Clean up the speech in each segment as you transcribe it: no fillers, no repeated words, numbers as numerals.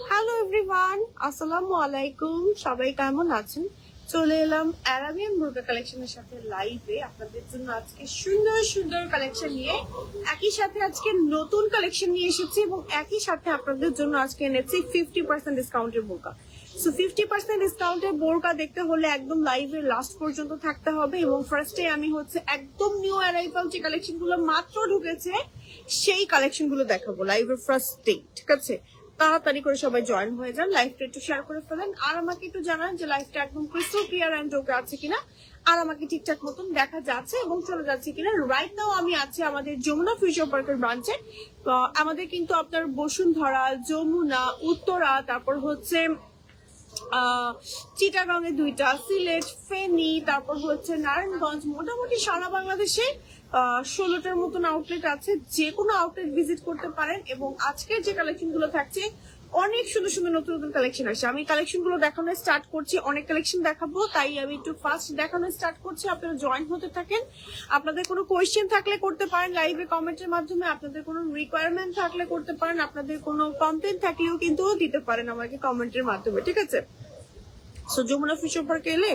Hello everyone, আসসালামু আলাইকুম। সবাই কেমন আছেন? চলে এলাম অ্যারাবিয়ান বোরকা কালেকশনের সাথে লাইভে আপনাদের জন্য আজকে সুন্দর সুন্দর কালেকশন নিয়ে। একই সাথে আজকে নতুন কালেকশন নিয়ে এসেছি এবং একই সাথে আপনাদের জন্য আজকে এনেছি 50% ডিসকাউন্টের বোরকা। সো 50% ডিসকাউন্টের বোরকা দেখতে হলে একদম লাইভের লাস্ট পর্যন্ত থাকতে হবে। এবং ফার্স্টে আমি হচ্ছে একদম নিউ অ্যারাইভাল যে কালেকশনগুলো মাত্র ঢুকেছে সেই কালেকশনগুলো দেখাবো লাইভের ফার্স্ট ডে। ঠিক আছে, তাড়াতাড়ি করে সবাই জয়েন হয়ে যান, লাইভটা একটু শেয়ার করে ফেলেন আর আমাকে একটু জানান যে লাইভটা একদম ক্রিস্টাল ক্লিয়ার এন্ড ওকে আছে কিনা, আর আমাকে ঠিকঠাক মতন দেখা যাচ্ছে এবং চলে যাচ্ছে কিনা। রাইট নাও আমি আছি আমাদের যমুনা ফিউচার পার্কের ব্রাঞ্চে। আমাদের কিন্তু আপনার বসুন্ধরা, যমুনা, উত্তরা, তারপর হচ্ছে চিটাগাং এ দুইটা, সিলেট, ফেনী, তারপর হচ্ছে নারায়ণগঞ্জ, মোটামুটি সারা বাংলাদেশে 16টার মতন আউটলেট আছে। যে কোনো আউটলেট ভিজিট করতে পারেন। এবং আজকের যে কালেকশন গুলো থাকছে অনেক সুন্দর সুন্দর নতুন নতুন কালেকশন আসছে। আমি কালেকশন গুলো দেখানো স্টার্ট করছি, অনেক কালেকশন দেখাবো, তাই আমি একটু ফাস্ট দেখানো স্টার্ট করছি। আপনারা জয়েন হতে থাকেন। আপনাদের কোনো কোয়েশ্চেন থাকলে করতে পারেন লাইভে কমেন্টের মাধ্যমে, আপনাদের কোনো রিকোয়ারমেন্ট থাকলে করতে পারেন, আপনাদের কোনো কমপ্লেন থাকলেও কিন্তু দিতে পারেন আমাকে কমেন্টের মাধ্যমে। ঠিক আছে, সো যমুনা ফিউচার পার্কে এলে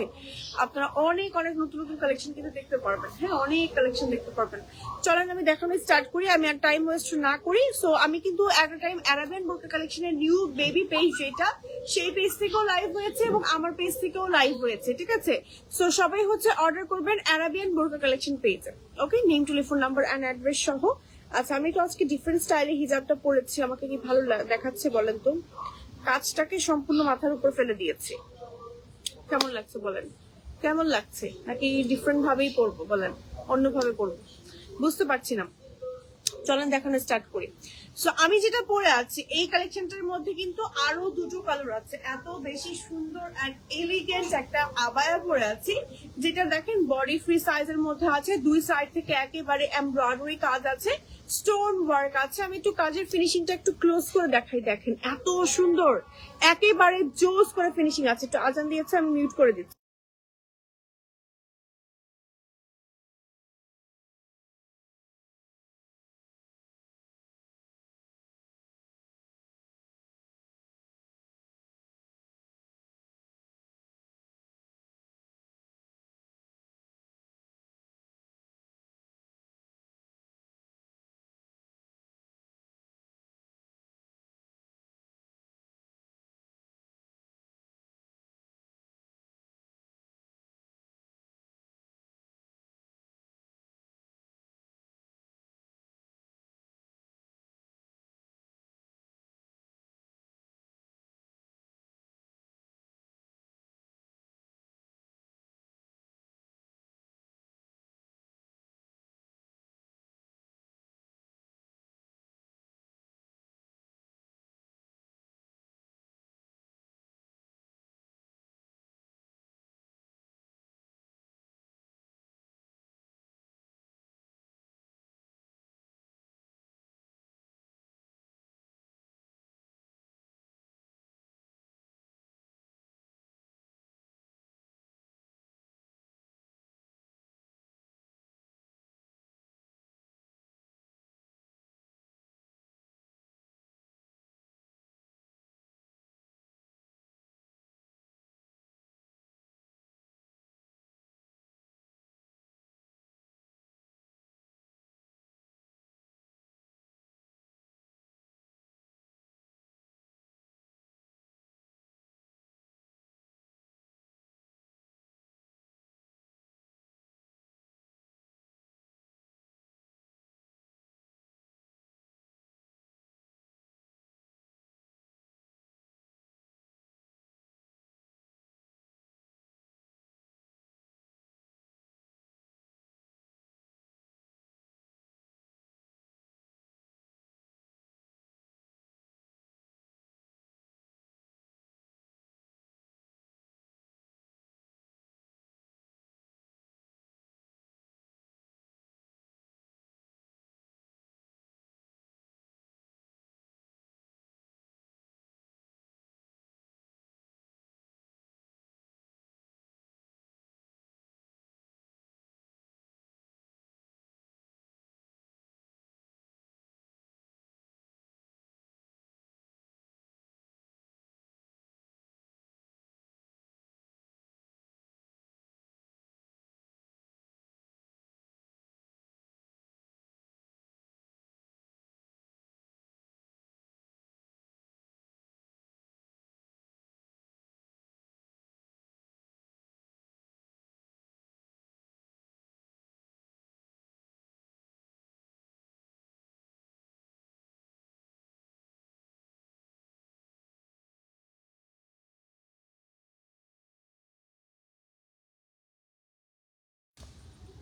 আপনারা অনেক অনেক নতুন নতুন কালেকশন কিন্তু দেখতে পারবেন। হ্যাঁ, অনেক কালেকশন দেখতে পারবেন। চলেন আমি দেখানো স্টার্ট করি, আমি আর টাইম ওয়েস্ট না করি। সো আমি কিন্তু এট আ টাইম অ্যারাবিয়ান বোরকা কালেকশনের নিউ বেবি পেজ যেটা, সেই পেজ থেকেও লাইভ হয়েছে এবং আমার পেজ থেকেও লাইভ হয়েছে। ঠিক আছে, সো সবাই হচ্ছে অর্ডার করবেন অ্যারাবিয়ান বোরকা কালেকশন পেজে। Okay, name, telephone number and address সহ। আচ্ছা, আমি তো আজকে ডিফারেন্ট স্টাইলে হিজাবটা পরেছি, আমাকে কি ভালো দেখাচ্ছে বলেন তো? কাজটাকে সম্পূর্ণ মাথার উপর ফেলে দিয়েছি। কেমন লাগছে বলেন? কেমন লাগছে? নাকি ডিফারেন্ট ভাবেই পড়বো বলেন, অন্যভাবে পড়বো? বুঝতে পারছি না। চলেন দেখানো স্টার্ট করি। সো আমি যেটা পরে আছি এই কালেকশনটার মধ্যে কিন্তু আরো দুটো কালার আছে। এত বেশি সুন্দর এন্ড এলিগেন্ট একটা আবায়া পরে আছি, যেটা দেখেন বডি ফ্রি সাইজের মধ্যে আছে। দুই সাইড থেকে একেবারে এমব্রয়ডারি কাজ আছে, স্টোন ওয়ার্ক আছে। আমি একটু কাজের ফিনিশিংটা একটু ক্লোজ করে দেখাই, দেখেন এত সুন্দর, একেবারে জোস করে ফিনিশিং আছে। একটু আজান দিয়েছে, আমি মিউট করে দিচ্ছি।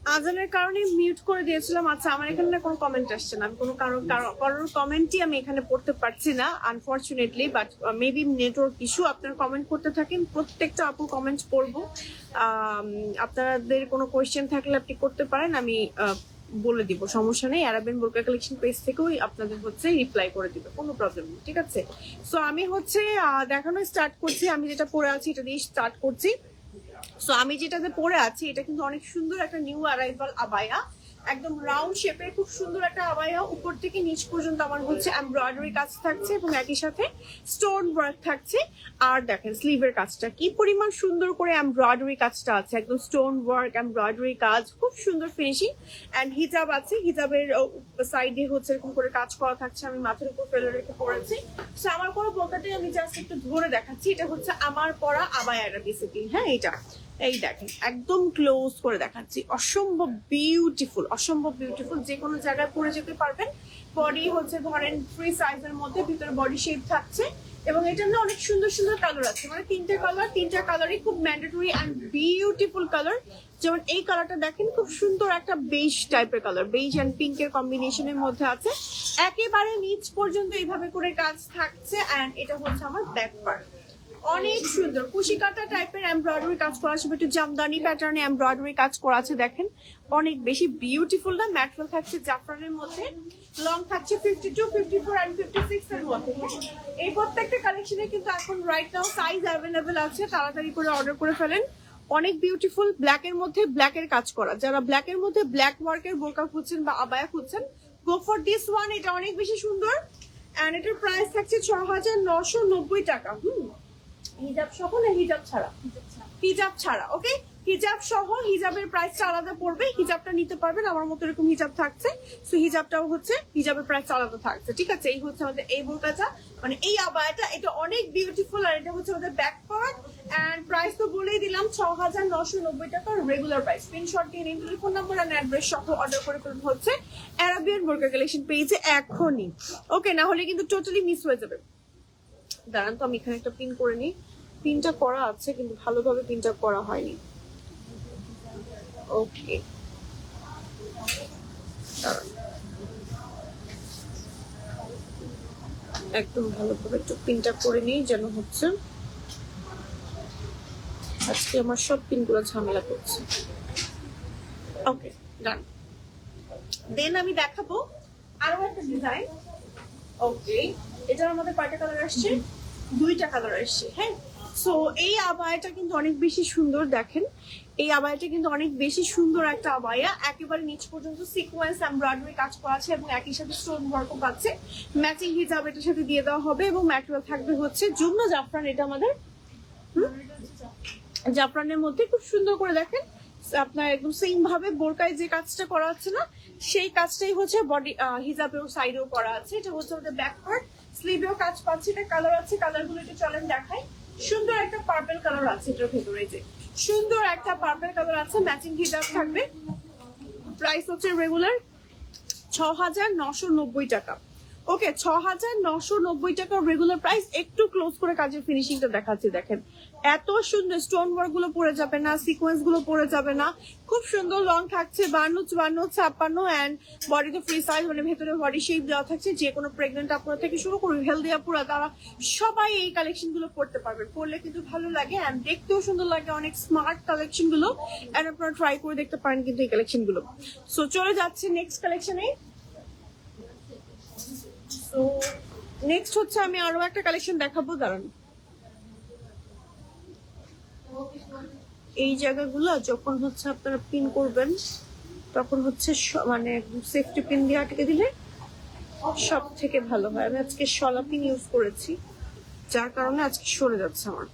আজানের কারণে মিউট করে দিয়েছিলাম। আচ্ছা, আমার এখানে না কোনো কমেন্ট আসছে না, আমি কোনো কারোর কমেন্টই আমি এখানে পড়তে পারছি না unfortunately, but maybe network issue. আপনারা কমেন্ট করতে থাকেন, প্রত্যেকটা আপু কমেন্ট পড়বো। আপনাদের কোনো কোয়েশ্চেন থাকলে আপনি করতে পারেন, আমি বলে দিব, সমস্যা নেই। আরাবিয়ান বোরকা কালেকশন পেজ থেকেও আপনাদের হচ্ছে রিপ্লাই করে দিবে, কোনো প্রবলেম নেই, ঠিক আছে। সো আমি হচ্ছে দেখানো স্টার্ট করছি। আমি যেটা পরে আছি এটা দিয়ে স্টার্ট করছি। সো আমি যেটাতে পরে আছি এটা কিন্তু অনেক সুন্দর একটা নিউ অ্যারাইভাল আবায়া, একদম রাউন্ড শেপের, খুব সুন্দর একটা আবায়া। উপর থেকে নিচ পর্যন্ত আমার হচ্ছে এমব্রয়ডারি কাজ থাকছে এবং একই সাথে স্টোন ওয়ার্ক থাকছে। আর দেখেন স্লিভের কাজটা কি পরিমাণ সুন্দর করে এমব্রয়ডারি কাজটা আছে, একদম স্টোন ওয়ার্ক এমব্রয়ডারি কাজ, খুব সুন্দর ফিনিশিং। অ্যান্ড হিজাব আছে, হিজাবের সাইডে হচ্ছে এরকম করে কাজ করা থাকছে। আমি মাথার উপর ফেলে রেখে পড়েছি। সো আমার পরা বোরকাটাই আমি জাস্ট একটু ধরে দেখাচ্ছি। এটা হচ্ছে আমার পরা আবায়াটা বেসিক্যালি, হ্যাঁ এটা। এই দেখেন একদম ক্লোজ করে দেখাচ্ছি, অসম্ভব বিউটিফুল, অসম্ভব বিউটিফুল। যে কোনো জায়গায় পরে যেতে পারবেন। বডি হচ্ছে ধরেন ফ্রি সাইজের মধ্যে, ভিতরে বডি শেপ থাকছে এবং এটার না অনেক সুন্দর সুন্দর কালার আছে, মানে তিনটা কালারই খুব ম্যান্ডেটরি অ্যান্ড বিউটিফুল কালার। যেমন এই কালারটা দেখেন, খুব সুন্দর একটা বেজ টাইপের কালার, বেজ অ্যান্ড পিঙ্কের কম্বিনেশনের মধ্যে আছে। একেবারে নিচ পর্যন্ত এইভাবে করে কাজ থাকছে। অ্যান্ড এটা হচ্ছে আমার ব্যাক পার্ট, অনেক সুন্দর কুশি কাটা টাইপের এমব্রয়ডারি কাজ করা আছে, একটু জামদানি প্যাটার্নে এমব্রয়ডারি কাজ করা আছে। দেখেন অনেক বেশি বিউটিফুল না, ম্যাটেরিয়াল থাকছে জাফরানের মধ্যে, লং থাকছে 52, 54 এন্ড 56 এর মধ্যে। এই প্রত্যেকটা কালেকশনে কিন্তু এখন রাইট নাও সাইজ অ্যাভেলেবেল আছে, তাড়াতাড়ি করে অর্ডার করে ফেলেন। অনেক বিউটিফুল ব্ল্যাক এর মধ্যে ব্ল্যাকের কাজ করা, যারা ব্ল্যাক এর মধ্যে ব্ল্যাক ওয়ার্কের বোরকা খুঁজছেন বা আবায়া খুঁজছেন, গো ফর দিস ওয়ান। এটা অনেক বেশি সুন্দর এন্ড এটার প্রাইস থাকছে ৬,৯৯০ টাকা। হিজাব সহ না হিজাব ছাড়া? হিজাব ছাড়া, ওকে। হিজাব সহ, হিজাবের প্রাইসটা আলাদা পড়বে। হিজাবটা নিতে পারবেন, আমার মতো এরকম হিজাব থাকছে। সো হিজাবটাও হচ্ছে হিজাবের প্রাইস আলাদা থাকছে, ঠিক আছে। এই হচ্ছে আমাদের এই বোরকাটা, মানে এই আবায়াটা, এটা অনেক বিউটিফুল। আর এটা হচ্ছে আমাদের ব্যাক পার্ট। এন্ড প্রাইস তো বলেই দিলাম, ৬,৯৯০ টাকা রেগুলার প্রাইস। স্ক্রিনশট দিয়ে নিন, টেলিফোন নাম্বার আর অ্যাড্রেস সহ অর্ডার করে ফেলতে হচ্ছে আরাবিয়ান বোরকা কালেকশন পেজে এখনই, ওকে। না হলে কিন্তু টোটালি মিস হয়ে যাবে। দাঁড়ান তো আমি এখানে একটা পিন করে নিই। পিনটা করা আছে কিন্তু ভালোভাবে পিনটা করা হয়নি, ওকে। একদম ভালোভাবে একটু পিনটা করে নিই, যেন হচ্ছে আজকে আমার সব পিনগুলো ঝামেলা করছে, ওকে ডান। দেন আমি দেখাবো আরো একটা ডিজাইন, ওকে। এটার আমাদের কয়টা কালার আসছে? 2টা কালার আসছে, হ্যাঁ। সো এই আবায়াটা কিন্তু অনেক বেশি সুন্দর, দেখেন এই আবায়াটা কিন্তু অনেক বেশি সুন্দর একটা আবায়া। একেবারে নিচ পর্যন্ত সিকোয়েন্স এমব্রয়ডারি কাজ করা আছে এবং একই সাথে স্টোন ওয়ার্কও পাচ্ছে। ম্যাচিং হিজাব এটার সাথে দিয়ে দেওয়া হবে এবং ম্যাটেরিয়াল থাকবে হচ্ছে যুগ্ন জাফরান। এটা আমাদের জাফরানের মধ্যে খুব সুন্দর করে দেখেন আপনার একদম সেম ভাবে বোরকায় যে কাজটা করা আছে না, সেই কাজটাই হচ্ছে বডি হিজাবেও সাইডেও করা আছে। এটা হচ্ছে আমাদের ব্যাক পার্ট, স্লিভেও কাজ পাচ্ছে। এটা কালার আছে, কালারগুলো একটু চলেন দেখাই। সুন্দর একটা পার্পল কালার আছে এটার ভেতরে, যে সুন্দর একটা পার্পল কালার আছে, ম্যাচিং হিজাব থাকবে। প্রাইস হচ্ছে রেগুলার ৬,৯৯০ টাকা, ওকে। ৬,৯৯০ টাকা রেগুলার প্রাইস। একটু ক্লোজ করে কাজের ফিনিশিংটা দেখাচ্ছি, দেখেন এত সুন্দর স্টোন ওয়ার্ক গুলো পড়ে যাবে না, সিকোয়েন্স গুলো পড়ে যাবে না, খুব সুন্দর। লং থাকছে 52, 54, 56 এন্ড বডিতে ফ্রি সাইজ, মানে ভেতরে বডি শেপ দেওয়া থাকছে। যে কোনো প্রেগনেন্ট আপুরা থেকে শুরু করে হেলদি আপুরা, তারা সবাই এই কালেকশন গুলো পড়তে পারবে। পড়লে কিন্তু ভালো লাগে এন্ড দেখতেও সুন্দর লাগে, অনেক স্মার্ট কালেকশন গুলো। এন্ড আপনারা ট্রাই করে দেখতে পারেন কিন্তু এই কালেকশন গুলো। সো চলে যাচ্ছে নেক্সট কালেকশনে। তো নেক্সট হচ্ছে আমি আরো একটা কালেকশন দেখাবো, দাঁড়ান। এই জায়গাগুলো যখন হচ্ছে আপনারা পিন করবেন তখন হচ্ছে মানে সেফটি পিন দিয়ে আটকে দিলে সব থেকে ভালো হয়। আমি আজকে শলা পিন ইউজ করেছি, যার কারণে আজকে সরে যাচ্ছে আমার,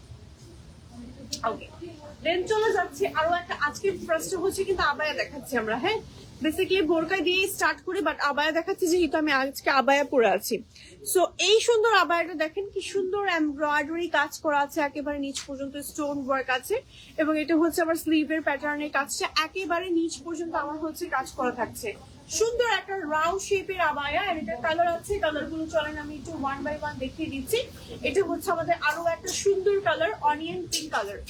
ওকে। দেন চলে যাচ্ছে আরো একটা। আজকে ফার্স্ট হচ্ছে কিন্তু আবায়া দেখাচ্ছি আমরা, হ্যাঁ। বেসিক্যালি বোরকা দিয়ে স্টার্ট করি, বাট আবায়া দেখাচ্ছি যেহেতু আমি আজকে আবায়া পরে আছি। সো এই সুন্দর আবায়াটা দেখেন, কি সুন্দর এমব্রয়ডারি কাজ করা আছে, একেবারে নিচ পর্যন্ত স্টোন ওয়ার্ক আছে এবং এটা হচ্ছে আমার স্লিভের প্যাটার্নের কাজটা একেবারে নিচ পর্যন্ত আমার হচ্ছে কাজ করা থাকছে। সুন্দর একটা রাউন্ড শেপের আবায়া। আর এটা কালার আছে, কালার গুলো চলেন আমি একটু 1 বাই 1 দেখিয়ে দিচ্ছি। এটা হচ্ছে আমাদের আরো একটা সুন্দর colour, onion pink colour.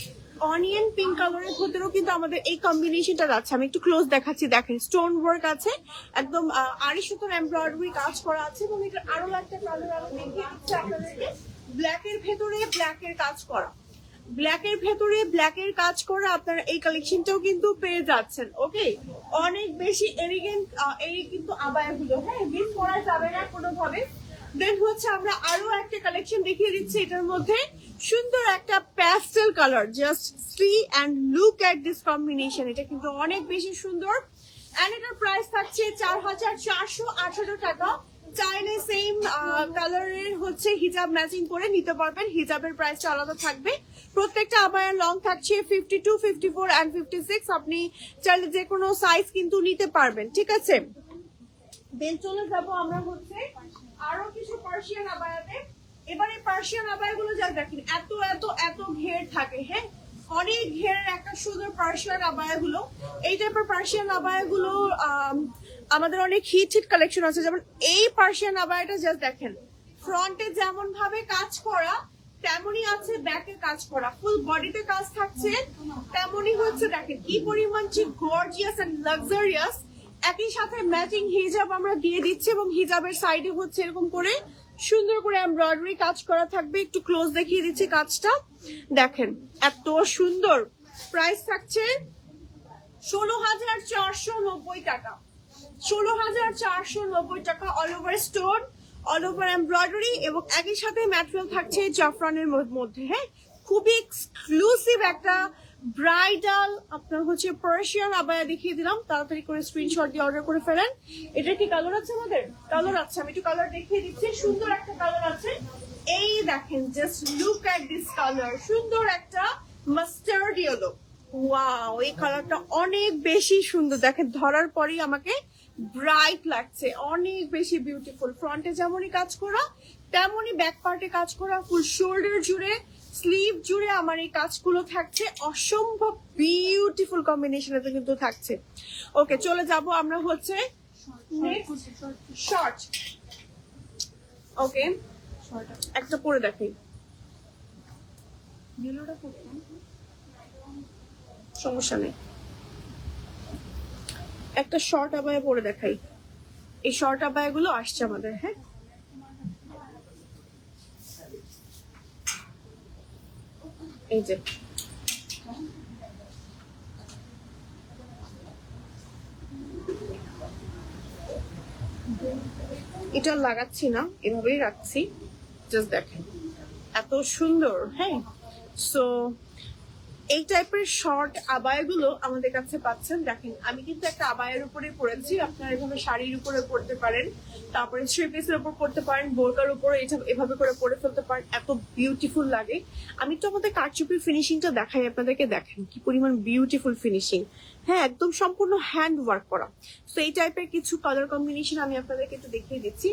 Onion pink কালারের ভেতরেও কিন্তু আমাদের এই কম্বিনেশনটা আছে। আমি একটু ক্লোজ দেখাচ্ছি, দেখেন স্টোন ওয়ার্ক আছে, একদম আড়ি সুতোর এমব্রয়ডারি কাজ করা আছে এবং এটা আরো একটা কালার আমি দেখিয়ে দিচ্ছি আপনাদেরকে। ব্ল্যাকের ভেতরে ব্ল্যাকের কাজ করা, ব্ল্যাকের ভেতরে ব্ল্যাকের কাজ করা আপনারা এই কালেকশনটাও কিন্তু পেয়ে যাচ্ছেন। ওকে, অনেক বেশি এলিগেন্ট এই কিন্তু আবায়াগুলো, হ্যাঁ মিস করা যাবে না কোনোভাবে। দেন হচ্ছে আমরা আরো একটা কালেকশন দেখিয়ে দিচ্ছি, এটার মধ্যে সুন্দর একটা pastel colour, just see and look at this combination, এটা কিন্তু অনেক বেশি সুন্দর। এন্ড এটার প্রাইস থাকছে 4418 টাকা। চাইলে সেম কালারের হচ্ছে হিজাব ম্যাচিং করে নিতে পারবেন, হিজাবের প্রাইসটা আলাদা থাকবে। প্রত্যেকটা আবায়ার লং থাকছে 52, 54 এন্ড 56। আপনি চাইলে যে কোনো সাইজ কিন্তু নিতে পারবেন, ঠিক আছে। দেন চলে যাবো আমরা হচ্ছে আরো কিছু পার্সিয়ান আবায়াতে। এবারে পার্সিয়ান আবায়াগুলো যা দেখেন, এত এত এত ঘের থাকে, হ্যাঁ অনেক ঘেরের একটা সুন্দর পার্সিয়ান আবায়াগুলো। এই টাইপের পার্সিয়ান আবায়াগুলো আমাদের অনেক হিট হিট কালেকশন আছে। যেমন এই পার্সিয়ান আবায়াটা জাস্ট দেখেন, ফ্রন্টে যেমন ভাবে কাজ করা তেমনই আছে ব্যাকে কাজ করা, ফুল বডিতে কাজ থাকছে তেমনই হচ্ছে। দেখেন কি পরিমাণ গর্জিয়াস এন্ড লাক্সারিয়াস। একই সাথে ম্যাচিং হিজাব আমরা দিয়ে দিচ্ছি এবং হিজাবের সাইডে হচ্ছে এরকম করে সুন্দর করে এমব্রয়ডারি কাজ করা থাকবে। একটু ক্লোজ দেখিয়ে দিচ্ছি কাজটা, দেখেন এত সুন্দর। প্রাইস থাকছে 16,490 টাকা, 16,490 টাকা। All over stone, all over embroidery এবং একই সাথে ম্যাটেরিয়াল থাকছে জাফরানের মধ্যে, হ্যাঁ খুবই এক্সক্লুসিভ একটা ব্রাইডাল আপনার হচ্ছে পার্সিয়ান আবায়া দেখিয়ে দিলাম। তাড়াতাড়ি করে স্ক্রিনশট দিয়ে অর্ডার করে ফেলেন। এটা কি কালার আছে আমাদের? কালার আছে, আমি একটু কালার দেখিয়ে দিচ্ছি। সুন্দর একটা কালার আছে, এই দেখেন just look at this colour, সুন্দর একটা মাস্টার্ড ইয়েলো। ওয়াও, এই কালারটা অনেক বেশি সুন্দর, দেখেন ধরার পরেই আমাকে ব্রাইট লাগছে, অনেক বেশি বিউটিফুল। ফ্রন্টে যেমনই কাজ করা তেমনই ব্যাক পার্টে কাজ করা, ফুল শোল্ডার জুড়ে স্লিভ জুড়ে আমার এই কাজগুলো থাকছে। অসম্ভব বিউটিফুল কম্বিনেশনে কিন্তু থাকছে। ওকে, চলে যাব আমরা হচ্ছে শর্ট। ওকে, একটা পরে দেখাই, সমস্যা নেই, একটা শর্ট আবায়া পরে দেখাই। এই শর্ট আবায়া গুলো আসছে আমাদের, হ্যাঁ এই যে এটা লাগাচ্ছি না, এভাবেই রাখছি, জাস্ট দেখেন এত সুন্দর। হ্যাঁ, সো এই টাইপের শর্ট আবায়াগুলো আমাদের কাছে পাচ্ছেন। দেখেন আমি কিন্তু একটা আবায়ের উপরে পরেছি, আপনারা এভাবে শাড়ির উপরে পরতে পারেন, তারপরে থ্রি পিসের উপর পরতে পারেন, বোরকার উপরে এটা এভাবে করে পরে ফেলতে পারেন, এত বিউটিফুল লাগে। আমি তো আমাদের কারচুপির ফিনিশিংটা দেখাই আপনাদেরকে, দেখেন কি পরিমাণ বিউটিফুল ফিনিশিং, হ্যাঁ একদম সম্পূর্ণ হ্যান্ড ওয়ার্ক করা। তো এই টাইপের কিছু কালার কম্বিনেশন আমি আপনাদেরকে একটু দেখিয়ে দিচ্ছি।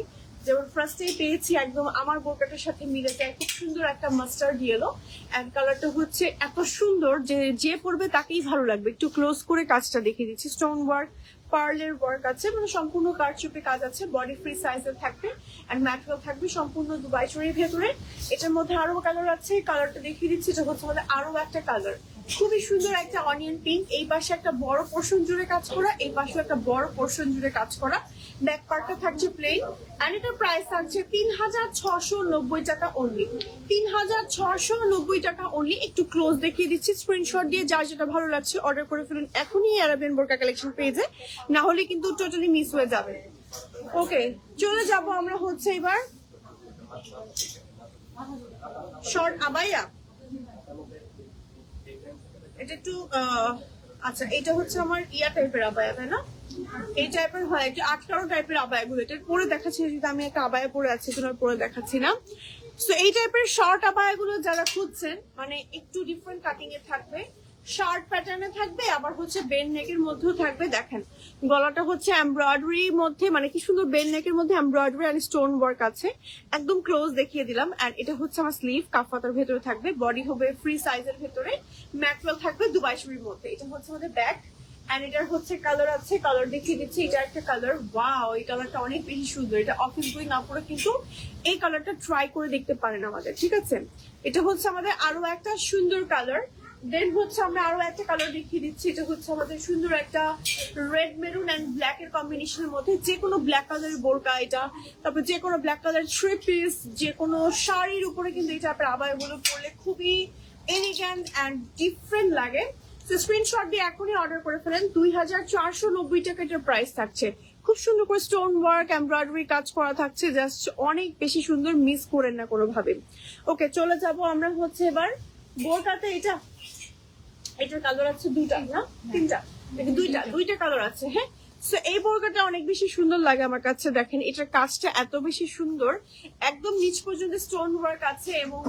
যেমন ফার্স্টেই পেয়েছি একদম আমার বোরকাটার সাথে মিলে যায় খুব সুন্দর একটা মাস্টার্ড ইয়েলো, এন্ড কালারটা হচ্ছে এত সুন্দর যে পরবে তাকেই ভালো লাগবে। একটু ক্লোজ করে কাজটা দেখিয়ে দিচ্ছি, স্টোন ওয়ার্ক, পার্লের ওয়ার্ক আছে, মানে সম্পূর্ণ কারচুপি কাজ আছে, বডি ফ্রি সাইজের থাকবে এন্ড ম্যাটেরিয়াল থাকবে সম্পূর্ণ দুবাই চুরির ভেতরে। এটার মধ্যে আরো কালার আছে, কালারটা দেখিয়ে দিচ্ছি। এটা হচ্ছে আমাদের আরো একটা কালার, খুবই সুন্দর একটা অনিয়ন পিঙ্ক। এই পাশে একটা বড় পোর্শন জুড়ে কাজ করা, এই পাশে একটা বড় পোর্শন জুড়ে কাজ করা। ব্যাক পার্টটা থাকছে প্লেন এন্ড এটার প্রাইস থাকছে 3,690 টাকা অনলি, 3,690 টাকা অনলি। একটু ক্লোজ দেখিয়ে দিচ্ছি, স্ক্রিনশট দিয়ে যার যেটা ভালো লাগছে অর্ডার করে ফেলুন এখনই আরাবিয়ান বোরকা কালেকশন পেজে, না হলে কিন্তু টোটালি মিস হয়ে যাবে। ওকে, চলে যাব আমরা হচ্ছে এবার শর্ট আবায়া। এটা একটু আচ্ছা, এটা হচ্ছে আমার ইয়া টাইপের আবায়া, তাই না? এই টাইপের হয় একটু আটকানো টাইপের আবায়া গুলো, এটা পরে দেখাচ্ছি। যদি আমি একটা আবায়া পরে আছি, তোমার পরে দেখাচ্ছি না। সো এই টাইপের শর্ট আবায়া গুলো যারা খুঁজছেন, মানে একটু ডিফারেন্ট কাটিং এ থাকবে, শার্ট প্যাটার্নে থাকবে, আবার হচ্ছে বেন নেকের মধ্যেও থাকবে। দেখেন গলাটা হচ্ছে এমব্রয়ডারির মধ্যে, মানে কি সুন্দর বেন নেকের মধ্যে এমব্রয়ডারি আর স্টোন ওয়ার্ক আছে, একদম ক্লোজ দেখিয়ে দিলাম। এন্ড এটা হচ্ছে আমার স্লিভ, কাফাতার ভেতরে থাকবে, বডি হবে ফ্রি সাইজের ভেতরে, ম্যাটেরিয়াল থাকবে দুবাই চুরির মধ্যে। এটা হচ্ছে আমাদের ব্যাক এন্ড এটার হচ্ছে কালার আছে, কালার দেখিয়ে দিচ্ছি। এটা একটা কালার, ওয়াও এই কালারটা অনেক বেশি সুন্দর। এটা অফিস বই না পরে কিন্তু এই কালারটা ট্রাই করে দেখতে পারেন আমাদের, ঠিক আছে। এটা হচ্ছে আমাদের আরো একটা সুন্দর কালার, দেন হচ্ছে আমরা আরো একটা কালার দেখিয়ে দিচ্ছি, এটা হচ্ছে আমাদের সুন্দর একটা রেড মেরুন এন্ড ব্ল্যাক এর কম্বিনেশনের মধ্যে, যে কোনো ব্ল্যাক কালারের বোরকা এটা, তারপর যে কোনো ব্ল্যাক কালার থ্রি পিস, যে কোনো শাড়ির উপরে কিন্তু এটা আপনার আবায়াগুলো পরলে খুবই এলিগ্যান্ট এন্ড ডিফারেন্ট লাগে। তো স্ক্রিনশট দিয়ে এখনই অর্ডার করে ফেলেন। 2490 টাকা এটার প্রাইস থাকছে। খুব সুন্দর করে স্টোন ওয়ার্ক এমব্রয়ডারি কাজ করা থাকছে, জাস্ট অনেক বেশি সুন্দর, মিস করেন না কোনোভাবে। ওকে, চলে যাব আমরা হচ্ছে এবার বোরকাতে। এটার কালার আছে দুইটা না তিনটা, দুইটা কালার আছে। হ্যাঁ, সো এই বোরকাটা অনেক বেশি সুন্দর লাগে আমার কাছে। দেখেন এটার কাজটা এত বেশি সুন্দর, একদম নিচ পর্যন্ত স্টোন ওয়ার্ক আছে, এবং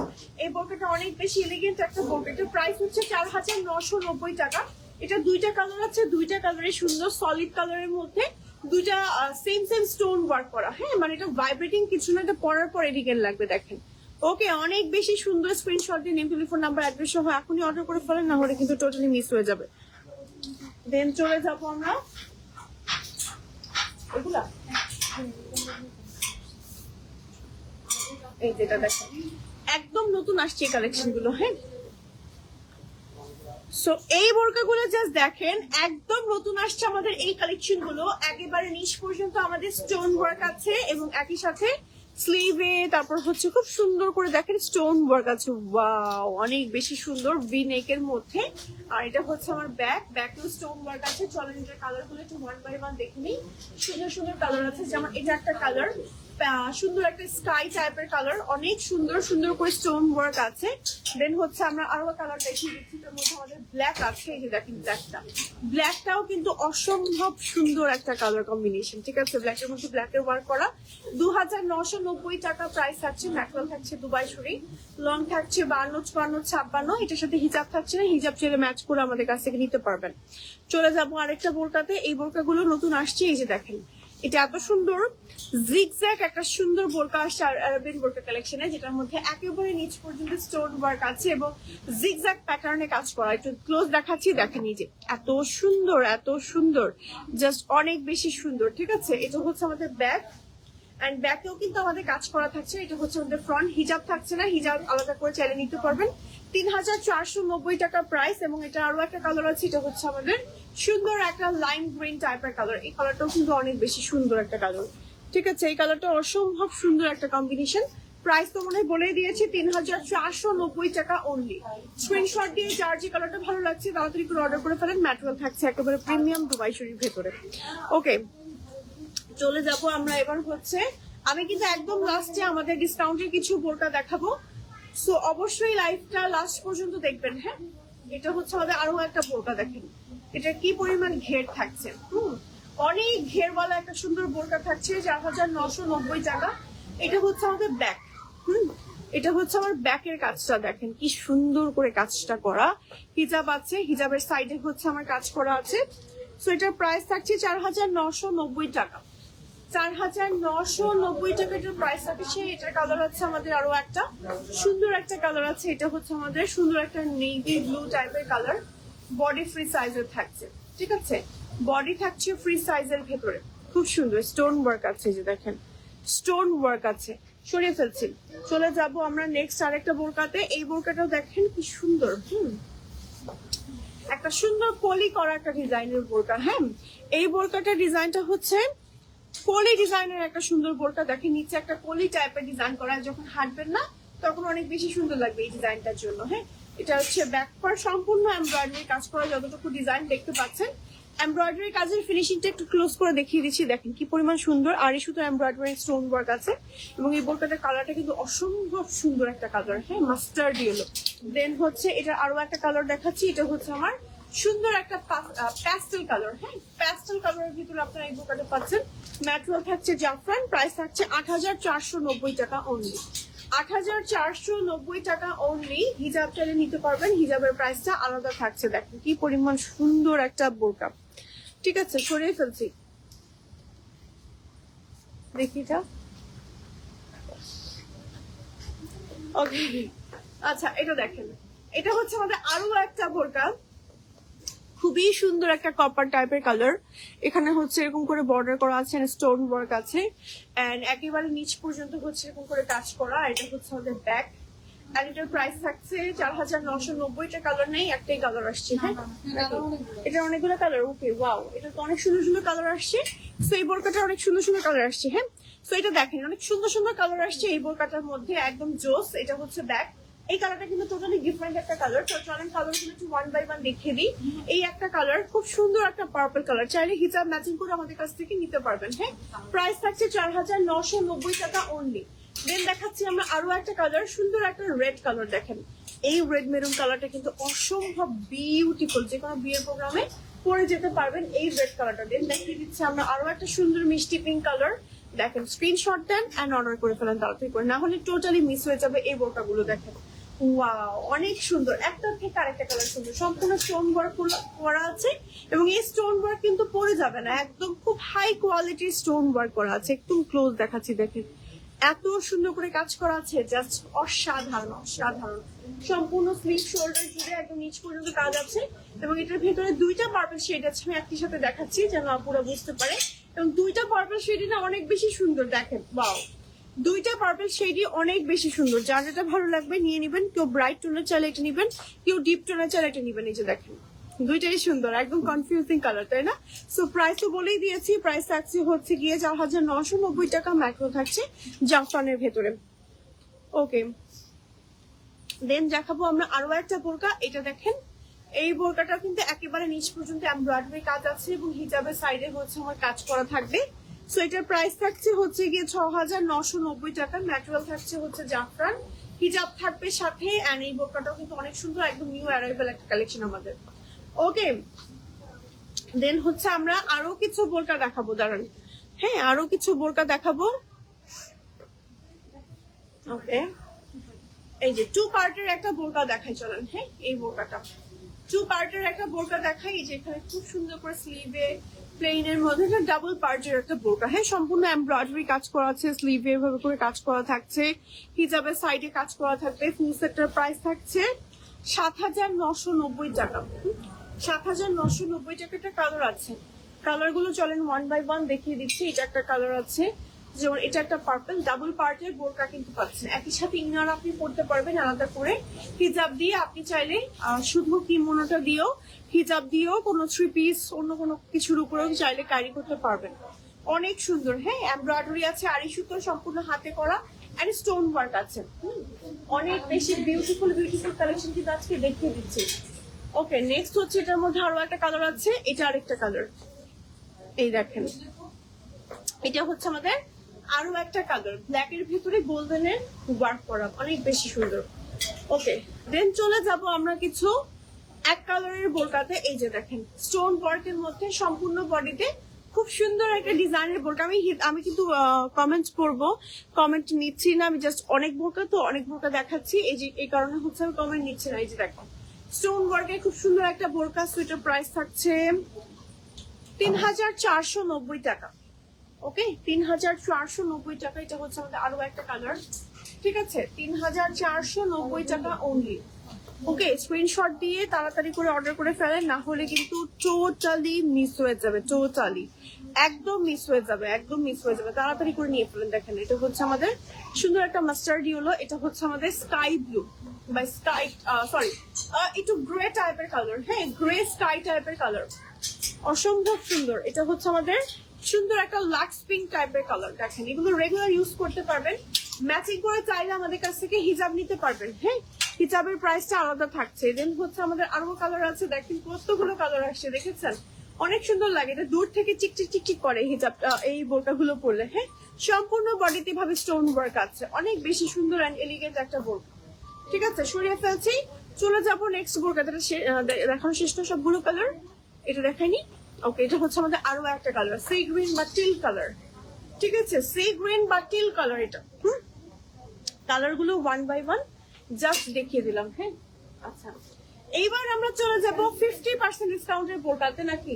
এই বোরকাটা অনেক বেশি এলিগেন্ট একটা বোরকা। এটার প্রাইস হচ্ছে 4990 টাকা। এটা দুইটা কালার আছে, দুইটা কালারে সুন্দর সলিড কালারের মধ্যে, দুইটা সেম স্টোন ওয়ার্ক করা। হ্যাঁ, মানে এটা ভাইব্রেটিং কিছু না, এটা পরার পর এলিগেন্ট লাগবে। দেখেন ওকে, অনেক বেশি সুন্দর। স্ক্রিনশট দিয়ে নেম, টেলিফোন নাম্বার, অ্যাড্রেস সহ এখনই অর্ডার করে ফেলেন, না হলে কিন্তু টোটালি মিস হয়ে যাবে। দেন চলে যাবো আমরা এগুলা, এই যেটা দেখেন একদম নতুন আসছে এই কালেকশন গুলো। হ্যাঁ, সো এই বোরকাগুলো জাস্ট দেখেন একদম নতুন আসছে আমাদের এই কালেকশন গুলো, একেবারে নিচ পর্যন্ত আমাদের স্টোন ওয়ার্ক আছে, এবং একই সাথে স্লিভে তারপর হচ্ছে খুব সুন্দর করে দেখেন স্টোন ওয়ার্ক আছে। ওয়াও, অনেক বেশি সুন্দর ভি নেকের মধ্যে। আর এটা হচ্ছে আমার ব্যাকেও স্টোন ওয়ার্ক আছে। চলেন এটার কালার গুলো একটু ওয়ান বাই ওয়ান দেখে নিই। সুন্দর সুন্দর কালার আছে, যেমন এটা একটা কালার, সুন্দর একটা স্কাই টাইপের কালার, অনেক সুন্দর সুন্দর করে স্টোন ওয়ার্ক আছে। দেন হচ্ছে আমরা আরো কালার দেখিয়ে দিচ্ছি, তার মধ্যে আমাদের ব্ল্যাক আছে। এই যে দেখেন ব্ল্যাকটাও কিন্তু অসম্ভব সুন্দর একটা কালার কম্বিনেশন। ঠিক আছে, ব্ল্যাকের মধ্যে ব্ল্যাকের ওয়ার্ক করা। 2990 টাকা প্রাইস থাকছে। ম্যাটেরিয়াল থাকছে দুবাই সুরি, লং থাকছে 52, 54, 56। এটার সাথে হিজাব থাকছে না, হিজাব ছেড়ে ম্যাচ করে আমাদের কাছ থেকে নিতে পারবেন। চলে যাবো আরেকটা বোরকাতে। এই বোরকাগুলো নতুন আসছে, এই যে দেখেন এটা এত সুন্দর জিগজ্যাগ একটা সুন্দর বোরকা আসছে আরবিয়ান বোরকা কালেকশনে, যেটার মধ্যে একেবারে নিচ পর্যন্ত স্টোন ওয়ার্ক আছে এবং জিগজ্যাগ প্যাটার্নে কাজ করা। একটু ক্লোজ দেখাচ্ছি, দেখেন এই যে এত সুন্দর, জাস্ট অনেক বেশি সুন্দর। ঠিক আছে, এটা হচ্ছে আমাদের ব্যাক, এন্ড ব্যাকেও কিন্তু আমাদের কাজ করা থাকছে। এটা হচ্ছে আমাদের ফ্রন্ট, হিজাব থাকছে না, হিজাব আলাদা করে চাইলে নিতে পারবেন। 3490 টাকা প্রাইস। এবং এটা আরো একটা কালার আছে, এটা হচ্ছে আমাদের সুন্দর একটা লাইম গ্রিন টাইপের কালার। এই কালারটাও কিন্তু অনেক বেশি সুন্দর একটা কালার। ঠিক আছে, এই কালারটা অসম্ভব সুন্দর একটা কম্বিনেশন। প্রাইস তো মনে হয় বলেই দিয়েছি, 3490 টাকা অনলি। স্ক্রিনশট দিয়ে যার যে কালারটা ভালো লাগছে তাড়াতাড়ি করে অর্ডার করে ফেলেন। ম্যাটেরিয়াল থাকছে একেবারে প্রিমিয়াম দুবাই শরীর ভেতরে। ওকে, চলে যাব আমরা এবার হচ্ছে, আমি কিন্তু একদম লাস্টে আমাদের ডিসকাউন্টের কিছু বোরকা দেখাবো, সো অবশ্যই লাইভটা লাস্ট পর্যন্ত দেখবেন। হ্যাঁ, এটা হচ্ছে আমাদের আরো একটা বোরকা, দেখেন এটা কি পরিমাণ ঘের থাকছে। অনেক ঘেরওয়ালা একটা সুন্দর বোরকা থাকছে, 4990 টাকা। এটা হচ্ছে আমাদের ব্যাক। এটা হচ্ছে আমার ব্যাকের কাজটা, দেখেন কি সুন্দর করে কাজটা করা। হিজাব আছে, হিজাবের সাইডে হচ্ছে আমার কাজ করা আছে। সো এটার প্রাইস থাকছে 4990 টাকা। 4990 টাকা এটার প্রাইস থাকছে। এটার কালার আছে আমাদের আরো একটা সুন্দর একটা কালার আছে, এটা হচ্ছে আমাদের সুন্দর একটা নেভি ব্লু টাইপের কালার। বডি ফ্রি সাইজের থাকছে। ঠিক আছে, বডি থাকছে ফ্রি সাইজের ভেতরে, খুব সুন্দর স্টোন ওয়ার্ক আছে। যে দেখেন স্টোন ওয়ার্ক আছে, সরিয়ে ফেলছি। চলে যাব আমরা নেক্সট আরেকটা বোরকাতে। এই বোরকাটাও দেখেন কি সুন্দর, একটা সুন্দর কলি করা একটা ডিজাইনের বোরকা। হ্যাঁ, এই বোরকাটার ডিজাইনটা হচ্ছে কলি ডিজাইনের একটা সুন্দর বোরকা। দেখেন নিচে একটা কলি টাইপের ডিজাইন করা, যখন হাঁটবেন না তখন অনেক বেশি সুন্দর লাগবে এই ডিজাইনটার জন্য। হ্যাঁ, এটা হচ্ছে ব্যাক পার্ট সম্পূর্ণ এমব্রয়ডারি কাজ করা, যতটুকু ডিজাইন দেখতে পাচ্ছেন। এমব্রয়ডারি কাজের ফিনিশিংটা একটু ক্লোজ করে দেখিয়ে দিচ্ছি, দেখেন কি পরিমাণ সুন্দর। আর এই শুধু এমব্রয়ডারি স্টোন ওয়ার্ক আছে, এবং এই বোরকাটার কালারটা কিন্তু অসম্ভব সুন্দর একটা কালার। হ্যাঁ, মাস্টার্ড ইয়েলো। দেন হচ্ছে এটা আরো একটা কালার দেখাচ্ছি, এটা হচ্ছে আমার সুন্দর একটা প্যাস্টেল কালার। হ্যাঁ, প্যাস্টেল কালারের ভিতরে আপনারা এই বোরকাটা পাচ্ছেন। ম্যাটেরিয়াল থাকছে জাফরান, প্রাইস থাকছে 8490 টাকা অনলি। 8490 টাকা অনলি। হিজাব চাইলে নিতে পারবেন, হিজাবের প্রাইসটা আলাদা থাকছে। দেখেন কি পরিমাণ সুন্দর একটা বোরকা। ঠিক আছে, সরিয়ে ফেলছি, দেখি এটা। ওকে, আচ্ছা এটা দেখেন, এটা হচ্ছে আমাদের আরো একটা বোরকা, খুবই সুন্দর একটা কপার টাইপের কালার। এখানে হচ্ছে এরকম করে বর্ডার করা আছে, স্টোন ওয়ার্ক আছে, এন্ড একেবারে নিচ পর্যন্ত হচ্ছে এরকম করে কাজ করা। এটা হচ্ছে আমাদের ব্যাক, আর এটার প্রাইস থাকছে 4990। এটা কালার নেই, একটাই কালার আসছে। হ্যাঁ, এটা অনেকগুলো কালার। ওকে, ওয়াও, এটা তো অনেক সুন্দর সুন্দর কালার আসছে। তো এই বোরকাটা অনেক সুন্দর সুন্দর কালার আসছে। হ্যাঁ, তো এটা দেখেন অনেক সুন্দর সুন্দর কালার আসছে এই বোরকাটার মধ্যে, একদম জোস। এটা হচ্ছে ব্যাক, এই কালারটা কিন্তু টোটালি ডিফারেন্ট একটা কালার। তো চলেন কালারগুলো একটু ওয়ান বাই ওয়ান দেখিয়ে দিই। এই একটা কালার, খুব সুন্দর একটা পার্পল কালার, চাইলে হিজাব ম্যাচিং করে আমাদের কাছ থেকে নিতে পারবেন। হ্যাঁ, প্রাইস থাকছে 4990 টাকা অনলি। দেন দেখাচ্ছি আমরা আরো একটা কালার, সুন্দর একটা রেড কালার। দেখেন এই রেড মেরুন কালারটা কিন্তু অসম্ভব বিউটিফুল, যে কোনো বিয়ের প্রোগ্রামে পরে যেতে পারবেন এই রেড কালারটা। দেন দেখিয়ে দিচ্ছি আমরা আরো একটা সুন্দর মিষ্টি পিঙ্ক কালার। দেখেন স্ক্রিনশট দেন এন্ড অর্ডার করে ফেলেন তাড়াতাড়ি করে, না হলে টোটালি মিস হয়ে যাবে এই বোরকাগুলো। দেখেন ওয়াও, অনেক সুন্দর, একটা থেকে আরেকটা কালার সুন্দর, সম্পূর্ণ স্টোন ওয়ার্ক করা আছে এবং এই স্টোন ওয়ার্ক কিন্তু পরে যাবে না, একদম খুব হাই কোয়ালিটির স্টোন ওয়ার্ক করা আছে। একদম ক্লোজ দেখাচ্ছি, দেখেন এত সুন্দর করে কাজ করা আছে, জাস্ট অসাধারণ অসাধারণ। সম্পূর্ণ স্লিভ শোল্ডার জুড়ে একদম নিচ পর্যন্ত কাজ আছে এবং এটার ভেতরে দুইটা পার্পল শেড আছে। আমি একই সাথে দেখাচ্ছি যেন আপুরা বুঝতে পারে। এবং দুইটা পার্পল শেডই না অনেক বেশি সুন্দর। দেখেন ওয়াও, দুইটা পার্পল শেডই অনেক বেশি সুন্দর। যার যেটা ভালো লাগবে নিয়ে নিবেন। কেউ ব্রাইট টোনের চাইলে এটা নিবেন, কেউ ডিপ টোনের চাইলে এটা নিবেন। এই যে দেখেন দুইটাই সুন্দর, একদম কনফিউজিং কালার, তাই না? সো প্রাইস তো বলেই দিয়েছি, প্রাইস থাকছে হচ্ছে গিয়ে 4990 টাকা। ম্যাক্রো থাকছে জাফরানের ভেতরে। ওকে, দেন দেখাবো আমরা আরো একটা বোরকা। এটা দেখেন এই বোরকাটা কিন্তু একেবারে নিচ পর্যন্ত এমব্রয়ডারি কাজ আছে এবং হিজাবের সাইডে হচ্ছে আমার কাজ করা থাকবে। সো এটার প্রাইস থাকছে হচ্ছে গিয়ে 6990 টাকা। ম্যাটেরিয়াল থাকছে হচ্ছে জাফরান, হিজাব থাকবে সাথে। এন্ড এই বোরকাটাও কিন্তু অনেক সুন্দর, একদম নিউ অ্যারাইভাল একটা কালেকশন আমাদের। ওকে, দেন হচ্ছে আমরা আরো কিছু বোরকা দেখাবো, দাঁড়ান। হ্যাঁ, আরো কিছু বোরকা দেখাবো। ওকে, এই যে টু পার্টের একটা বোরকা দেখাই, চলেন। হ্যাঁ, এই বোরকাটা টু পার্টের একটা বোরকা দেখাই। এই যে এখানে খুব সুন্দর করে স্লিভে প্লেনের মধ্যে ডাবল পার্টের একটা বোরকা। হ্যাঁ, সম্পূর্ণ এমব্রয়ডারি কাজ করা আছে, স্লিভে এভাবে করে কাজ করা থাকছে, হিজাবের সাইডে কাজ করা থাকবে। ফুল সেটটার প্রাইস থাকছে 7990 টাকা। 7990 টাকাটা কালার আছে। কালার গুলো চলেন ওয়ান বাই ওয়ান দেখিয়ে দিচ্ছি। এটা একটা কালার আছে, যেমন এটা একটা পার্পল, ডাবল পার্টের বোরকা কিন্তু পাচ্ছেন। একই সাথে ইনার আপনি পড়তে পারবেন আলাদা করে, হিজাব দিয়ে। আপনি চাইলে শুধু কিমোনোটা দিয়েও, হিজাব দিয়েও, কোনো থ্রি পিস অন্য কোনো কিছুর উপরেও চাইলে ক্যারি করতে পারবেন। অনেক সুন্দর। হ্যাঁ, এমব্রয়ডারি আছে, আড়ি সুতো, সম্পূর্ণ হাতে করা এন্ড স্টোন ওয়ার্ক আছে। অনেক বেশি বিউটিফুল বিউটিফুল কালেকশন কিন্তু আজকে দেখিয়ে দিচ্ছি। ওকে, নেক্সট হচ্ছে এটার মধ্যে আরো একটা কালার আছে। এটা আরেকটা কালার, এই দেখেন এটা হচ্ছে আমাদের আরো একটা কালার, ব্ল্যাক এর ভিতরে গোল্ডেনের ওয়ার্ক করা, অনেক বেশি সুন্দর। ওকে, দেন চলে যাব আমরা কিছু এক কালারের বোরকাতে। এই যে দেখেন স্টোন ওয়ার্কের মধ্যে সম্পূর্ণ বডিতে খুব সুন্দর একটা ডিজাইনের বোরকা। আমি কিন্তু কমেন্ট করবো, কমেন্ট নিচ্ছি না। আমি জাস্ট অনেক বোরকা তো অনেক বোরকা দেখাচ্ছি, এই যে এই কারণে হচ্ছে আমি কমেন্ট নিচ্ছি না। এই যে দেখেন স্টোন ওয়ার্কের খুব সুন্দর একটা বোরকা। সুইটার প্রাইস থাকছে 3490 টাকা। ওকে, 3490 টাকা। এটা হচ্ছে আমাদের আরো একটা কালার, ঠিক আছে? 3490 টাকা অনলি। ওকে, স্ক্রিনশট দিয়ে তাড়াতাড়ি করে অর্ডার করে ফেলেন, না হলে কিন্তু টোটালি মিস হয়ে যাবে, টোটালি একদম মিস হয়ে যাবে, একদম মিস হয়ে যাবে। তাড়াতাড়ি করে নিয়ে ফেলেন। দেখেন এটা হচ্ছে আমাদের সুন্দর একটা মাস্টার্ড ইয়েলো, এটা হচ্ছে আমাদের স্কাই ব্লু বা স্কাই সরি একটু গ্রে টাইপের কালার। হ্যাঁ, গ্রে স্কাই টাইপের কালার, অসম্ভব সুন্দর। এটা হচ্ছে আমাদের সুন্দর একটা লাক্স পিঙ্ক টাইপের কালার। দেখেন এগুলো রেগুলার ইউজ করতে পারবেন, ম্যাচিং করে চাইলে আমাদের কাছ থেকে হিজাব নিতে পারবেন। হ্যাঁ, হিজাবের প্রাইসটা আলাদা থাকছে। দেন হচ্ছে আমাদের আরো কালার আছে, দেখেন কতগুলো কালার আসছে, দেখেছেন? অনেক সুন্দর লাগে, এটা দূর থেকে চিকচিক চিকচিক করে হিজাবটা এই বোরকাগুলো পরলে। হ্যাঁ, সম্পূর্ণ বডিতে ভাবে স্টোন ওয়ার্ক আছে, অনেক বেশি সুন্দর এন্ড এলিগেন্ট একটা বোরকা। ঠিক আছে, সরিয়ে ফেলছি, চলে যাবো নেক্সট বোরকাটা। দেখানো শেষ না সবগুলো কালার? এটা দেখাইনি। ওকে, এটা হচ্ছে আমাদের আরো একটা কালার, সি গ্রিন বা টিল কালার। ঠিক আছে, সি গ্রিন বা টিল কালার। এটা কালার গুলো ওয়ান বাই ওয়ান জাস্ট দেখিয়ে দিলাম। হ্যাঁ, আচ্ছা, এইবার আমরা চলে যাব 50% ডিসকাউন্টের বোরকাতে, নাকি?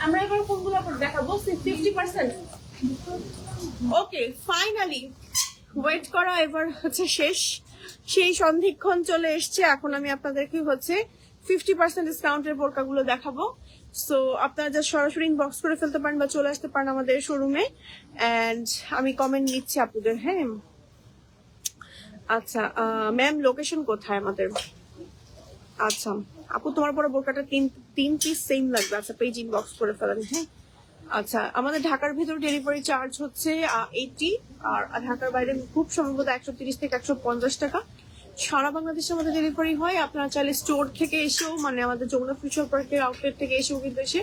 আমরা এবার কোনগুলো দেখাবো? 50%। ওকে, ফাইনালি ওয়েট করা এবার হচ্ছে শেষ, সেই সন্ধিক্ষণ চলে এসছে। এখন আমি আপনাদেরকে হচ্ছে 50% ডিসকাউন্টের বোরকাগুলো দেখাবো। সো আপনারা যা সরাসরি ইনবক্স করে ফেলতে পারেন বা চলে আসতে পারেন আমাদের শোরুমে। এন্ড আমি কমেন্ট নিচ্ছি আপনাদের। হ্যাঁ, আচ্ছা ম্যাম লোকেশন কোথায় আমাদের? আচ্ছা আপু তোমার পরে বোরকাটা তিন পিস সেম লাগবে। আচ্ছা পেজ ইনবক্স করে ফেলেন। হ্যাঁ আচ্ছা আমাদের ঢাকার ভিতর ডেলিভারি চার্জ হচ্ছে 80, আর ঢাকার বাইরে খুব সম্ভবত 130 থেকে 150 টাকা। সারা বাংলাদেশে আমাদের ডেলিভারি হয়। আপনারা চাইলে স্টোর থেকে এসেও মানে আমাদের যমুনা ফিউচার পার্কের আউটলেট থেকে এসেও কিন্তু এসে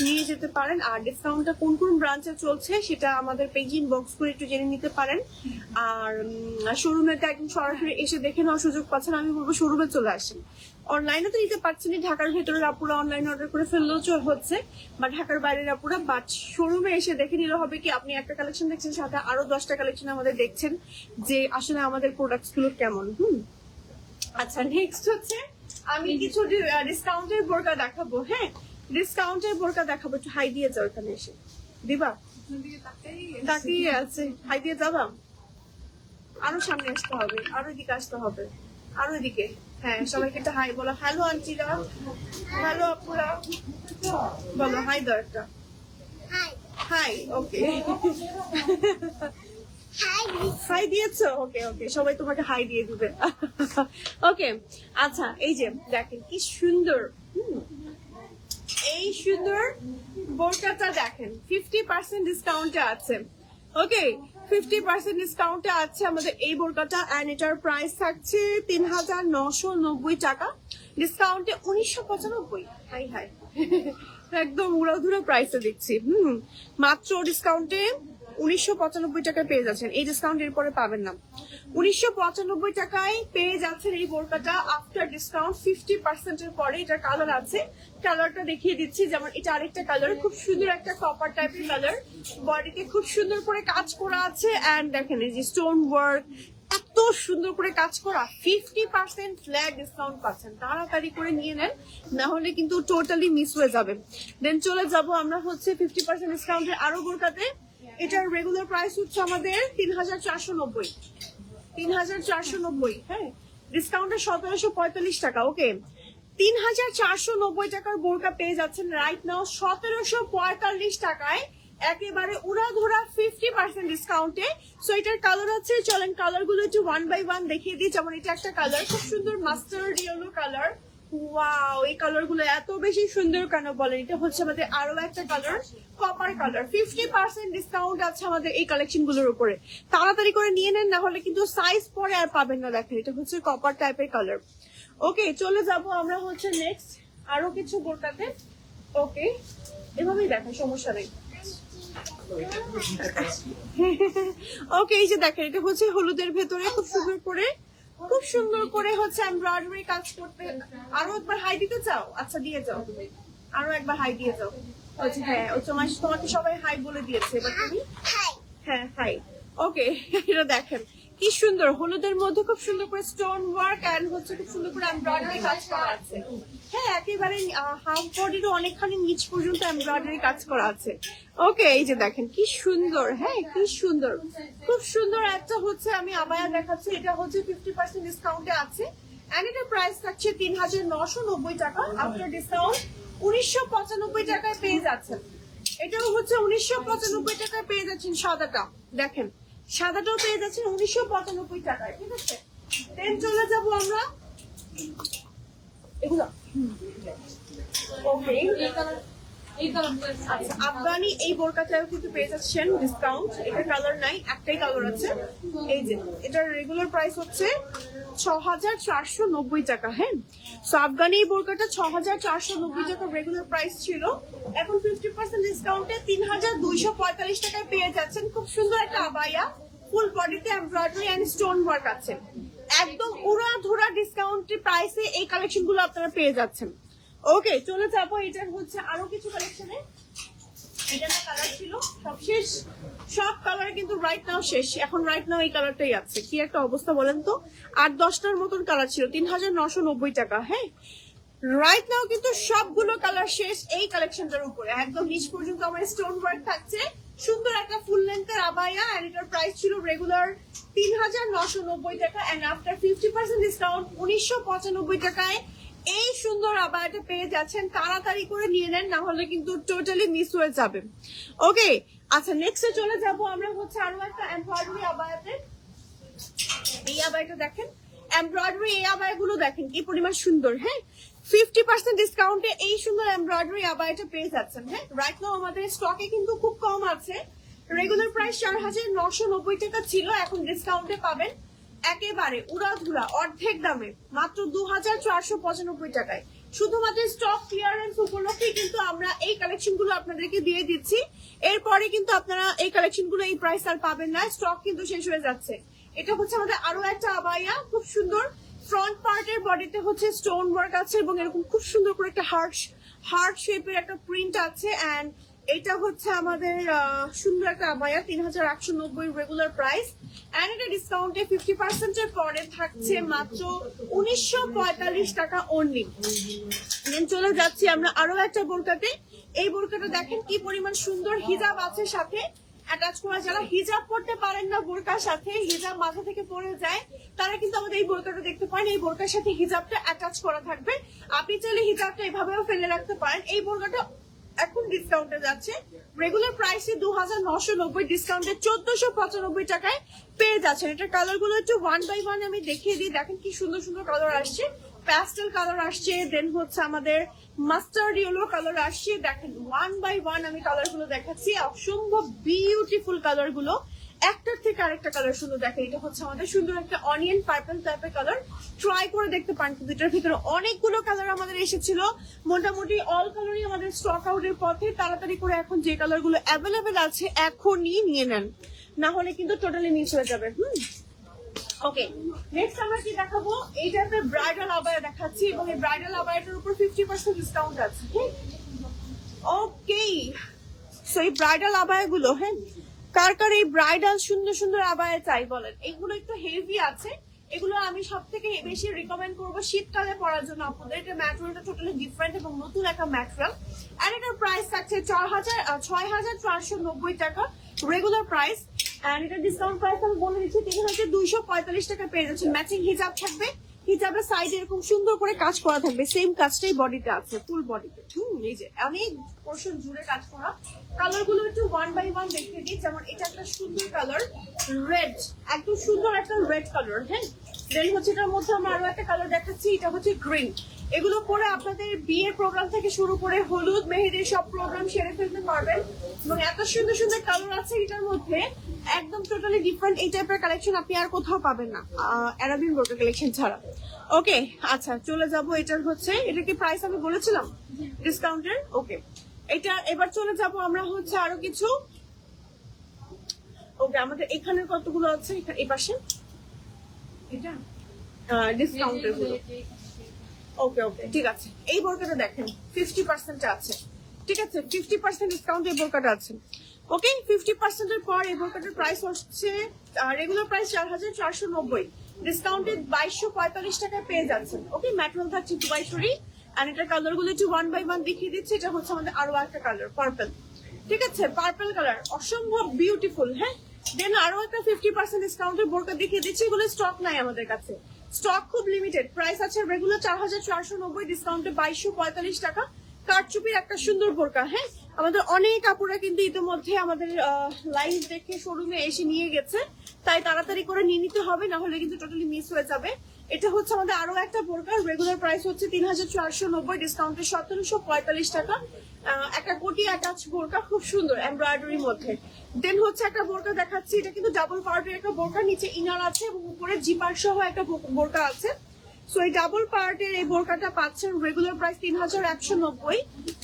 নিয়ে যেতে পারেন। আর ডিসকাউন্টটা কোন কোন ব্রাঞ্চে চলছে সেটা আমাদের পেজ ইনবক্স করে একটু জেনে নিতে পারেন। আর শোরুমে তো একদম সরাসরি এসে দেখে নেওয়ার সুযোগ পাচ্ছেন, আমি বলবো শোরুমে চলে আসেন। অনলাইনে তো নিতে পারছেন, ঢাকার ভেতরের আপুরা অনলাইন অর্ডার করে ফেললেও হচ্ছে, বা ঢাকার বাইরের আপুরা বাট শোরুমে এসে দেখে নিলে হবে কি আপনি একটা কালেকশন দেখছেন সাথে আরো 10টা কালেকশন আমাদের দেখছেন যে আসলে আমাদের প্রোডাক্টস গুলো কেমন। আচ্ছা নেক্সট হচ্ছে আমি কিছু ডিসকাউন্টের বোরকা দেখাবো। হ্যাঁ ডিসকাউন্টের বোরকা দেখাবো। একটু হাই দিয়ে যাও এখানে এসে দিবা, তাকিয়ে আছে, হাই দিয়ে যাবা। আরো সামনে আসতে হবে, আরো এদিকে আসতে হবে, আরো এদিকে। হ্যাঁ সবাইকে একটা হাই বলো। হ্যালো আন্টিরা, হ্যালো আপুরা, বলো হাই দাও একটা। হাই ওকে হাই দিয়েছো? ওকে ওকে সবাই তোমাকে হাই দিয়ে দিবে। ওকে আচ্ছা এই যে দেখেন কি সুন্দর, এই সুন্দর বোরকাটা দেখেন 50% ডিসকাউন্টে আছে। ওকে 50% ডিসকাউন্টে আছে আমাদের এই বোরকাটা, এন্ড এটার প্রাইস থাকছে 3990 টাকা, ডিসকাউন্টে 1995। হাই হাই একদম উড়াধুরা প্রাইসে দিচ্ছি। মাত্র ডিসকাউন্টে 1995 টাকায় পেয়ে যাচ্ছেন। এই ডিসকাউন্ট এর পরে পাবেন না। 1995 টাকায় পেয়ে যাচ্ছেন এই বোরকাটা আফটার ডিসকাউন্ট 50% এর পরে। এটার কালার আছে, কালারটা দেখিয়ে দিচ্ছি। যেমন এটা আরেকটা কালার, খুব সুন্দর একটা কপার টাইপের কালার, বডিতে খুব সুন্দর করে কাজ করা আছে, এন্ড দেখেন এই যে স্টোন ওয়ার্ক এত সুন্দর করে কাজ করা। 50% ফ্ল্যাট ডিসকাউন্ট পাচ্ছেন, তাড়াতাড়ি করে নিয়ে নেন, না হলে কিন্তু টোটালি মিস হয়ে যাবে। দেন চলে যাব আমরা হচ্ছে 50% ডিসকাউন্টের আরো বোরকাতে। এটার রেগুলার প্রাইস হচ্ছে আমাদের 3490, 3490। হ্যাঁ ডিসকাউন্টে 1745 টাকা। ওকে 3490 টাকার বোরকা পেয়ে যাচ্ছেন রাইট নাও 1745 টাকায়, একেবারে উড়াধুরা 50% ডিসকাউন্টে। সো এটার কালার আছে, চলেন কালার গুলো একটু ওয়ান বাই ওয়ান দেখিয়ে দিই। যেমন এটা একটা কালার, খুব সুন্দর মাস্টার্ড ইয়েলো কালার। ওয়াও এই কালার গুলো এত বেশি সুন্দর কেন বলেন? এটা হচ্ছে আমাদের আরো একটা কালার, কপার কালার। 50% ডিসকাউন্ট আছে আমাদের এই কালেকশন গুলোর উপরে, তাড়াতাড়ি করে নিয়ে নেন, না হলে কিন্তু সাইজ পরে আর পাবেন না। দেখেন এটা হচ্ছে কপার টাইপের কালার। ওকে চলে যাব আমরা হচ্ছে নেক্সট আরো কিছু বোরকাতে। ওকে এভাবেই দেখেন, সমস্যা নেই। ওকে এই যে দেখেন এটা হচ্ছে হলুদের ভেতরে খুব সুন্দর করে হচ্ছে এমব্রয়ডারি কাজ করতে। আরো একবার হাই দিতে চাও? আচ্ছা দিয়ে যাও, তুমি আরো একবার হাই দিয়ে যাও। আচ্ছা হ্যাঁ ও তোমাকে সবাই হাই বলে দিয়েছে, এবার তুমি হ্যাঁ হাই। ওকে এটা দেখেন কি সুন্দর, হলুদের মধ্যে খুব সুন্দর করে স্টোন ওয়ার্ক এন্ড হচ্ছে খুব সুন্দর করে এমব্রয়ডারি কাজ করা আছে। হ্যাঁ একেবারে হাফ বডিরও অনেকখানি নিচ পর্যন্ত এমব্রয়ডারি কাজ করা আছে। ওকে এই যে দেখেন কি সুন্দর, হ্যাঁ কি সুন্দর, খুব সুন্দর একটা হচ্ছে আমি আবায়া দেখাচ্ছি। এটা হচ্ছে 50% ডিসকাউন্টে আছে, এন্ড এটার প্রাইস থাকছে 3990 টাকা। আফটার ডিসকাউন্ট 1995 টাকায় পেয়ে যাচ্ছেন। এটাও হচ্ছে 1995 টাকায় পেয়ে যাচ্ছেন। সাদাটা দেখেন, সাদাটাও পেয়ে যাচ্ছেন 1995 টাকায়। ঠিক আছে দেন চলে যাবো আমরা এগুলো। আফগানি এই বোরকাটাও কিন্তু পেয়ে যাচ্ছেন ডিসকাউন্ট। এটা কালার নাই, একটাই কালার আছে। এই যে এটার রেগুলার প্রাইস হচ্ছে 6490 টাকা। হ্যাঁ সো আফগানি এই বোরকাটা 6490 টাকা রেগুলার প্রাইস ছিল, এখন 50% ডিসকাউন্টে 3245 টাকায় পেয়ে যাচ্ছেন। খুব সুন্দর একটা আবায়া, ফুল বডিতে এমব্রয়ডারি এন্ড স্টোন ওয়ার্ক আছে, একদম উড়াধুরা ডিসকাউন্টের প্রাইসে এই কালেকশন গুলো আপনারা পেয়ে যাচ্ছেন। ওকে চলে যাবো এটার হচ্ছে আরো কিছু কালেকশনে। এটা না কালার ছিল সব শেষ, সব কালার কিন্তু রাইট নাও শেষ। এখন রাইট নাও এই কালারটাই আছে, কি একটা অবস্থা বলেন তো। 8-10টার মতন কালার ছিল, 3990 টাকা। হ্যাঁ রাইট নাও কিন্তু সবগুলো কালার শেষ এই কালেকশনটার উপরে। একদম নিচ পর্যন্ত আমার স্টোন ওয়ার্ক থাকছে, সুন্দর একটা ফুল লেন্থের আবায়া, এন্ড এটার প্রাইস ছিল রেগুলার 3990 টাকা, এন্ড আফটার 50% ডিসকাউন্ট 1995 টাকায় এই সুন্দর আবায়াটা পেয়ে যাচ্ছেন। তাড়াতাড়ি করে নিয়ে নেন, না হলে কিন্তু টোটালি মিস হয়ে যাবে। ওকে আচ্ছা নেক্সটে চলে যাব আমরা হচ্ছে আরো একটা এমব্রয়ডারি আবায়াতে। এই আবায়াটা দেখেন, এমব্রয়ডারি এই আবায়াগুলো দেখেন কি পরিমাণ সুন্দর। হ্যাঁ, 50% ডিসকাউন্টে এই সুন্দর এমব্রয়ডারি আবায়াটা পেয়ে যাচ্ছেন। হ্যাঁ, রাইট নাও আমাদের স্টকে কিন্তু খুব কম আছে। রেগুলার প্রাইস 4,990 টাকা ছিল, এখন ডিসকাউন্টে পাবেন একেবারে উড়াধুরা অর্ধেক দামে মাত্র 2,495 টাকায়। শুধুমাত্র স্টক ক্লিয়ারেন্স উপলক্ষে কিন্তু আমরা এই কালেকশন গুলো আপনাদেরকে দিয়ে দিচ্ছি। এরপরে কিন্তু আপনারা এই কালেকশন গুলো এই প্রাইস আর পাবেন না, স্টক কিন্তু শেষ হয়ে যাচ্ছে। এটা হচ্ছে আমাদের আরো একটা আবায়া, খুব সুন্দর। ফ্রন্ট পার্টের বডিতে হচ্ছে স্টোন ওয়ার্ক আছে এবং এরকম খুব সুন্দর করে একটা হার্ট শেপের একটা প্রিন্ট আছে। এন্ড এটা হচ্ছে আমাদের সুন্দর একটা আবায়া, 3,890 রেগুলার প্রাইস। এন্ড এটা ডিসকাউন্টে 50% এর পরে থাকছে মাত্র 1,945 টাকা অনলি। দেন চলে যাচ্ছি আমরা আরো একটা বোরকাতে। এই বোরকাটা দেখেন কি পরিমাণ সুন্দর, হিজাব আছে সাথে অ্যাটাচ করা। যারা হিজাব পড়তে পারেন না, বোরকার সাথে হিজাব মাথা থেকে পড়ে যায়, তারা কিন্তু আমাদের এই বোরকাটা দেখতে পারেন। এই বোরকার সাথে হিজাবটা অ্যাটাচ করা থাকবে, আপনি চাইলে হিজাবটা এভাবেও ফেলে রাখতে পারেন। এই বোরকাটা এখন ডিসকাউন্টে যাচ্ছে, রেগুলার প্রাইসে 2,990, ডিসকাউন্টে 1,495 টাকায় পেয়ে যাচ্ছেন। এটার কালার গুলো একটু ওয়ান বাই ওয়ান আমি দেখিয়ে দিই। দেখেন কি সুন্দর সুন্দর কালার আসছে, প্যাস্টেল কালার আসছে, দেন হচ্ছে আমাদের মাস্টার্ড ইয়েলো কালার আসছে। দেখেন ওয়ান বাই ওয়ান আমি কালার গুলো দেখাচ্ছি, অসম্ভব বিউটিফুল কালার গুলো, একটার থেকে আরেকটা কালার সুন্দর। দেখেন এটা হচ্ছে আমাদের সুন্দর একটা অনিয়ন পার্পল টাইপের কালার, ট্রাই করে দেখতে পারেন। কিন্তু এটার ভিতরে অনেকগুলো কালার আমাদের এসেছিল, মোটামুটি অল কালারই আমাদের স্টক আউটের পথে। তাড়াতাড়ি করে এখন যে কালার গুলো অ্যাভেলেবেল আছে এখনই নিয়ে নেন, না হলে কিন্তু টোটালি মিস হয়ে যাবে। ওকে, নেক্সট আমরা কি দেখাবো, এই টাইপের ব্রাইডাল আবায়া দেখাচ্ছি এবং এই ব্রাইডাল আবায়াটার উপর 50% ডিসকাউন্ট আছে। ওকে, সো এই ব্রাইডাল আবায়া গুলো, হ্যাঁ, কার কার এই ব্রাইডাল সুন্দর সুন্দর আবায়া চাই বলেন। এগুলো একটু হেভি আছে, এগুলো আমি সব থেকে বেশি রিকমেন্ড করবো শীতকালে পরার জন্য আপনাদের। এটা ম্যাটেরিয়ালটা টোটালি ডিফারেন্ট এবং নতুন একটা ম্যাটেরিয়াল। আর এটার প্রাইস থাকছে 6,490 টাকা রেগুলার প্রাইস। এন্ড এটা ডিসকাউন্ট প্রাইস আমি বলে দিচ্ছি 3,245 টাকা পেয়ে যাচ্ছেন। ম্যাচিং হিজাব থাকবে, হিজাবের সাইডে এরকম সুন্দর করে কাজ করা থাকবে, সেম কাজটাই বডিতে আছে, ফুল বডিতে। এই যে অনেক পোর্শন জুড়ে কাজ করা। কালার গুলো একটু ওয়ান বাই ওয়ান দেখে দিই। যেমন এটা একটা সুন্দর কালার, রেড, একদম সুন্দর একটা রেড কালার। হ্যাঁ, দেন হচ্ছে এটার মধ্যে আমরা আরো একটা কালার দেখাচ্ছি, এটা হচ্ছে গ্রিন। এগুলো পরে আপনাদের বিয়ের প্রোগ্রাম থেকে শুরু করে হলুদ মেহেদির সব প্রোগ্রাম সেরে ফেলতে পারবেন। এবং এত সুন্দর সুন্দর কালার আছে এটার মধ্যে, একদম টোটালি ডিফারেন্ট। এই টাইপের কালেকশন আপনি আর কোথাও পাবেন না অ্যারাবিয়ান বোরকা কালেকশন ছাড়া। ওকে, আচ্ছা চলে যাব। এটার হচ্ছে, এটা কি প্রাইস আমি বলেছিলাম ডিসকাউন্টের? ওকে, এটা এবার চলে যাব আমরা হচ্ছে আরো কিছু। ওকে, আমাদের এখানে কতগুলো আছে, এই পাশে এটা ডিসকাউন্টের গুলো। ওকে ওকে, ঠিক আছে। এই বোরকাটা দেখেন 50% আছে, ঠিক আছে, 50% ডিসকাউন্ট এই বোরকাটা আছে। ওকে, 50% এর পর এই বোরকাটার প্রাইস হচ্ছে রেগুলার প্রাইস 4,490, ডিসকাউন্টে 2,245 টাকায় পেয়ে যাচ্ছেন। ওকে, ম্যাটেরিয়াল থাকছে 2x3। আর এটার কালার গুলো একটু ওয়ান বাই ওয়ান দেখিয়ে দিচ্ছি। এটা হচ্ছে আমাদের আরো একটা কালার, পার্পল, ঠিক আছে, পার্পল কালার অসম্ভব বিউটিফুল। হ্যাঁ, দেন আরো একটা 50% ডিসকাউন্টের বোরকা দেখিয়ে দিচ্ছি। এগুলো স্টক নাই আমাদের কাছে, স্টক খুব লিমিটেড। প্রাইস আছে রেগুলার 4,490, ডিসকাউন্টে 2,245 টাকা। কারচুপির একটা সুন্দর বোরকা। হ্যাঁ, আমাদের অনেক আপুরা কিন্তু ইতিমধ্যে আমাদের লাইভ দেখে শোরুমে এসে নিয়ে গেছে, তাই তাড়াতাড়ি করে নিয়ে নিতে হবে, না হলে কিন্তু টোটালি মিস হয়ে যাবে। এটা হচ্ছে আমাদের আরো একটা বোরকা, রেগুলার প্রাইস হচ্ছে 3,490, ডিসকাউন্টে 1,745 টাকা। একটা কোটি অ্যাটাচ বোরকা, খুব সুন্দর এমব্রয়ডারির মধ্যে। দেন হচ্ছে একটা বোরকা দেখাচ্ছি, এটা কিন্তু ডাবল পার্টের একটা বোরকা, নিচে ইনার আছে এবং উপরে জিপার সহ একটা বোরকা আছে। সো এই ডাবল পার্টের এই বোরকাটা পাচ্ছেন রেগুলার প্রাইস 3,190।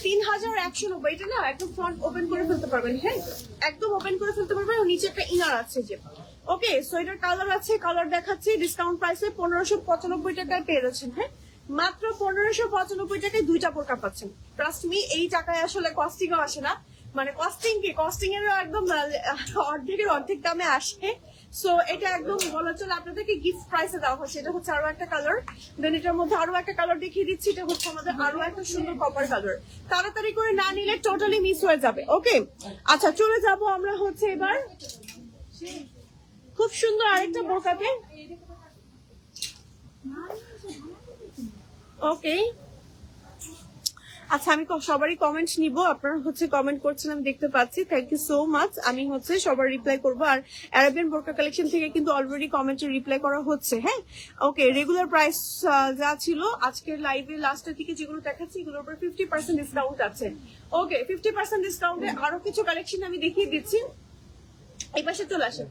3,190, এটা না একদম ফ্রন্ট ওপেন করে ফেলতে পারবেন। হ্যাঁ, একদম ওপেন করে ফেলতে পারবেন, নিচে একটা ইনার আছে যে। ওকে, সো এটার কালার আছে, কালার দেখাচ্ছি। ডিসকাউন্ট প্রাইসে 1,595 টাকায় পেয়ে যাচ্ছেন। হ্যাঁ, মাত্র 1,595 টাকায় দুইটা বোরকা পাচ্ছেন। ট্রাস্ট মি, এই টাকায় আসলে কস্টিংও আসে না, মানে কস্টিং কি, কস্টিং এর একদম অর্ধেকের অর্ধেক দামে আসে। সো এটা একদম বলা চলে আপনাদেরকে গিফট প্রাইসে দেওয়া হচ্ছে। এটা হচ্ছে আরো একটা কালার, দেন এটার মধ্যে আরো একটা কালার দেখিয়ে দিচ্ছি। এটা হচ্ছে আমাদের আরো একটা সুন্দর কপার কালার। তাড়াতাড়ি করে না নিলে টোটালি মিস হয়ে যাবে। ওকে, আচ্ছা চলে যাব আমরা হচ্ছে এবার খুব সুন্দর আরেকটা বোরকাতে। ওকে, আচ্ছা আমি সবারই কমেন্ট নিব, আপনারা হচ্ছে কমেন্ট করছেন আমি দেখতে পাচ্ছি, থ্যাংক ইউ সো মাচ। আমি হচ্ছে সবার রিপ্লাই করবো। আর অ্যারাবিয়ান বোরকা কালেকশন থেকে কিন্তু অলরেডি কমেন্টে রিপ্লাই করা হচ্ছে। হ্যাঁ ওকে, রেগুলার প্রাইস যা ছিল আজকের লাইভে লাস্টের দিকে যেগুলো দেখাচ্ছি এগুলোর উপর 50% ডিসকাউন্ট আছে। ওকে 50% ডিসকাউন্টে আরো কিছু কালেকশন আমি দেখিয়ে দিচ্ছি। এই পাশে চলে আসেন,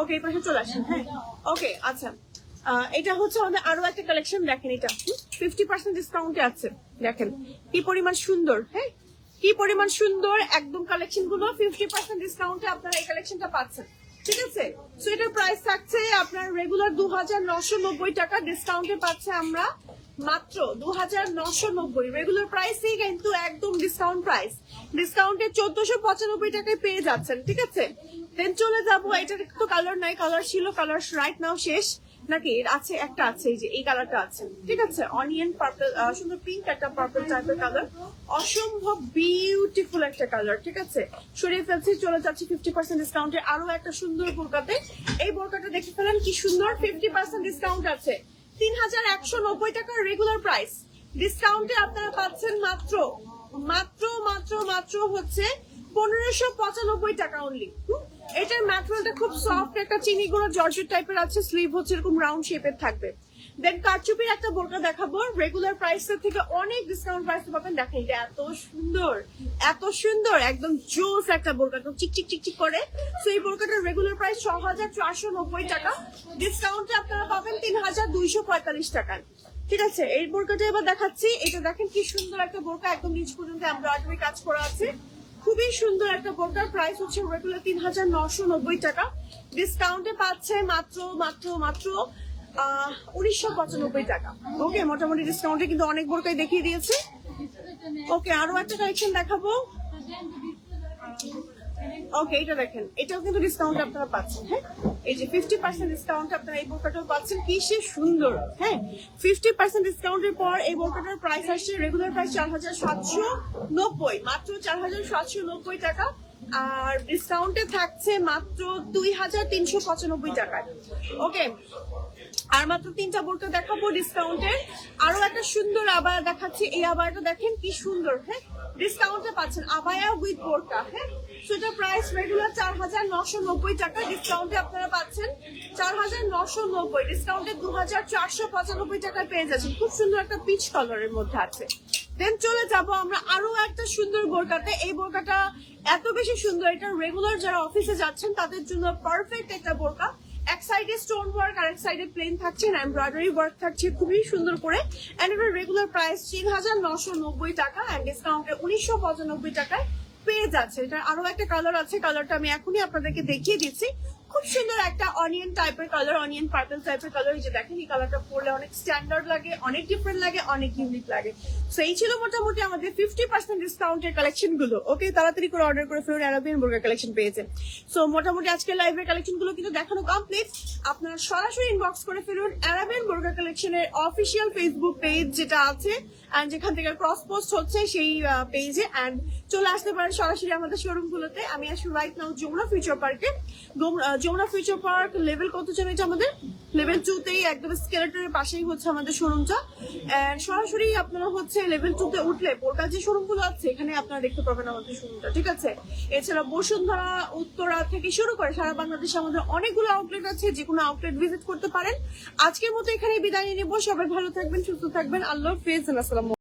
ওকে এই পাশে চলে আসেন। হ্যাঁ ওকে আচ্ছা, এটা হচ্ছে আমাদের আরো একটা কালেকশন, দেখেন এটা 50% ডিসকাউন্টে আছে। দেখেন কি পরিমাণ সুন্দর, হ্যাঁ কি পরিমাণ সুন্দর একদম কালেকশন গুলো 50% ডিসকাউন্টে আপনারা এই কালেকশনটা পাচ্ছেন। ঠিক আছে, সো এটার প্রাইস থাকছে আপনার রেগুলার 2990 টাকা, ডিসকাউন্টে পাচ্ছে আমরা মাত্র 2990। রেগুলার প্রাইসই কিন্তু একদম ডিসকাউন্ট প্রাইস, ডিসকাউন্টে 1495 টাকায় পেয়ে যাচ্ছেন। ঠিক আছে, দেন চলে যাবো, এটার তো কালার নাই, কালার ছিল, কালার রাইট নাও শেষ নাকি আছে, একটা আছে, এই যে এই কালারটা আছে। ঠিক আছে, অনিয়ন পার্পল, সুন্দর পিঙ্ক একটা পার্পল টাইপের কালার, অসম্ভব বিউটিফুল একটা কালার। ঠিক আছে, সরিয়ে ফেলছি, চলে যাচ্ছি 50% ডিসকাউন্টে আরো একটা সুন্দর বোরকাতে। এই বোরকাটা দেখে ফেলেন কি সুন্দর, 50% ডিসকাউন্ট আছে, 3190 টাকার রেগুলার প্রাইস, ডিসকাউন্টে আপনারা পাচ্ছেন মাত্র মাত্র মাত্র মাত্র হচ্ছে 1595 টাকা অনলি। এটার ম্যাটেরিয়ালটা খুব সফট, একটা চিনি গুঁড়ো জর্জেট টাইপের আছে, স্লিভ হচ্ছে এরকম রাউন্ড শেপের থাকবে। দেন কারচুপির একটা বোরকা দেখাবো, রেগুলার প্রাইসের থেকে অনেক ডিসকাউন্ট প্রাইস পাবেন। দেখেন এটা এত সুন্দর, এত সুন্দর, একদম জোস একটা বোরকা, একদম চিকচিক চিকচিক করে। তো এই বোরকাটার রেগুলার প্রাইস 6490 টাকা, ডিসকাউন্টে আপনারা পাবেন 3245 টাকায়। ঠিক আছে, এই বোরকাটা এবার দেখাচ্ছি, এটা দেখেন কি সুন্দর একটা বোরকা, একদম নিচ পর্যন্ত এমব্রয়ডারি কাজ করা আছে, খুবই সুন্দর একটা বোরকার প্রাইস হচ্ছে রেগুলার 3990 টাকা, ডিসকাউন্টে পাচ্ছে মাত্র মাত্র মাত্র 1995 টাকা। ওকে, মোটামুটি ডিসকাউন্টে কিন্তু অনেক বোরকাই দেখিয়ে দিয়েছে। ওকে, আরো একটা কালেকশন দেখাবো। ওকে, এটা দেখেন, এটাও কিন্তু ডিসকাউন্ট আপনারা পাচ্ছেন। হ্যাঁ, এই যে 50% ডিসকাউন্ট আপনারা এই বোরকাটাও পাচ্ছেন, কি সে সুন্দর। হ্যাঁ, 50% ডিসকাউন্টের পর এই বোরকাটার প্রাইস আসছে রেগুলার প্রাইস 4790, মাত্র 4790 টাকা, আর ডিসকাউন্টে থাকছে মাত্র 2395 টাকায়। ওকে, আর মাত্র 3টা বোরকা দেখাবো ডিসকাউন্টের। আরো একটা সুন্দর আবায়া দেখাচ্ছি, এই আবায়াটা দেখেন কি সুন্দর। হ্যাঁ, ডিসকাউন্টে পাচ্ছেন আবায়া উইথ বোরকা। হ্যাঁ, সেটা প্রাইস রেগুলার 4990 টাকা, ডিসকাউন্টে আপনারা পাচ্ছেন 4990, ডিসকাউন্টে 2495 টাকায় পেয়ে যাচ্ছেন। খুব সুন্দর একটা পিচ কালারের মধ্যে আছে। দেন চলে যাব আমরা আরো একটা সুন্দর বোরকাতে। এই বোরকাটা এত বেশি সুন্দর, এটা রেগুলার যারা অফিসে যাচ্ছেন তাদের জন্য পারফেক্ট একটা বোরকা। এক সাইডে স্টোন ওয়ার্ক আর এক সাইডে প্লেন থাকছে, এমব্রয়ডারি ওয়ার্ক থাকছে খুবই সুন্দর করে। এন্ড এটার রেগুলার প্রাইস 3990 টাকা, এন্ড ডিসকাউন্টে 1995 টাকায় পেয়ে যাচ্ছে। এটা আরো একটা কালার আছে, কালারটা আমি এখনই আপনাদেরকে দেখিয়ে দিচ্ছি। খুব সুন্দর একটা অনিয়ন টাইপের কালার, অনিয়ন পার্পল টাইপের কালার। এই যে দেখেন, এই কালারটা পরলে অনেক স্ট্যান্ডার্ড লাগে, অনেক ডিফারেন্ট লাগে, অনেক ইউনিক লাগে। সো এই ছিল মোটামুটি আমাদের 50% ডিসকাউন্টের কালেকশন গুলো। ওকে, তাড়াতাড়ি করে অর্ডার করে ফেলুন, অ্যারাবিয়ান বোরকা কালেকশন পেয়েছে। সো মোটামুটি আজকে লাইভের কালেকশন গুলো কিন্তু দেখানো কমপ্লিট। আপনারা সরাসরি ইনবক্স করে ফেলুন অ্যারাবিয়ান বোরকা কালেকশনের অফিসিয়াল ফেসবুক পেজ যেটা আছে, এন্ড যেখান থেকে ক্রস পোস্ট হচ্ছে সেই পেজে, এন্ড চলে আসতে পারেন সরাসরি আমাদের শোরুম গুলোতে। আমি আছি রাইট নাও যমুনা ফিউচার পার্কে। যমুনা ফিউচার পার্ক লেভেল কত যেন এটা আমাদের, লেভেল 2তেই একদম স্কেলেটরের পাশেই হচ্ছে আমাদের শোরুমটা। সরাসরি আপনারা হচ্ছে লেভেল 2তে উঠলে বোরকা যে শোরুম গুলো আছে এখানে আপনারা দেখতে পাবেন আমাদের শোরুমটা। ঠিক আছে, এছাড়া বসুন্ধরা, উত্তরা থেকে শুরু করে সারা বাংলাদেশে আমাদের অনেকগুলো আউটলেট আছে, যে কোনো আউটলেট ভিজিট করতে পারেন। আজকের মতো এখানে বিদায় নিয়ে নেবো। সবাই ভালো থাকবেন, সুস্থ থাকবেন, আল্লাহ হাফেজ, আসসালামু।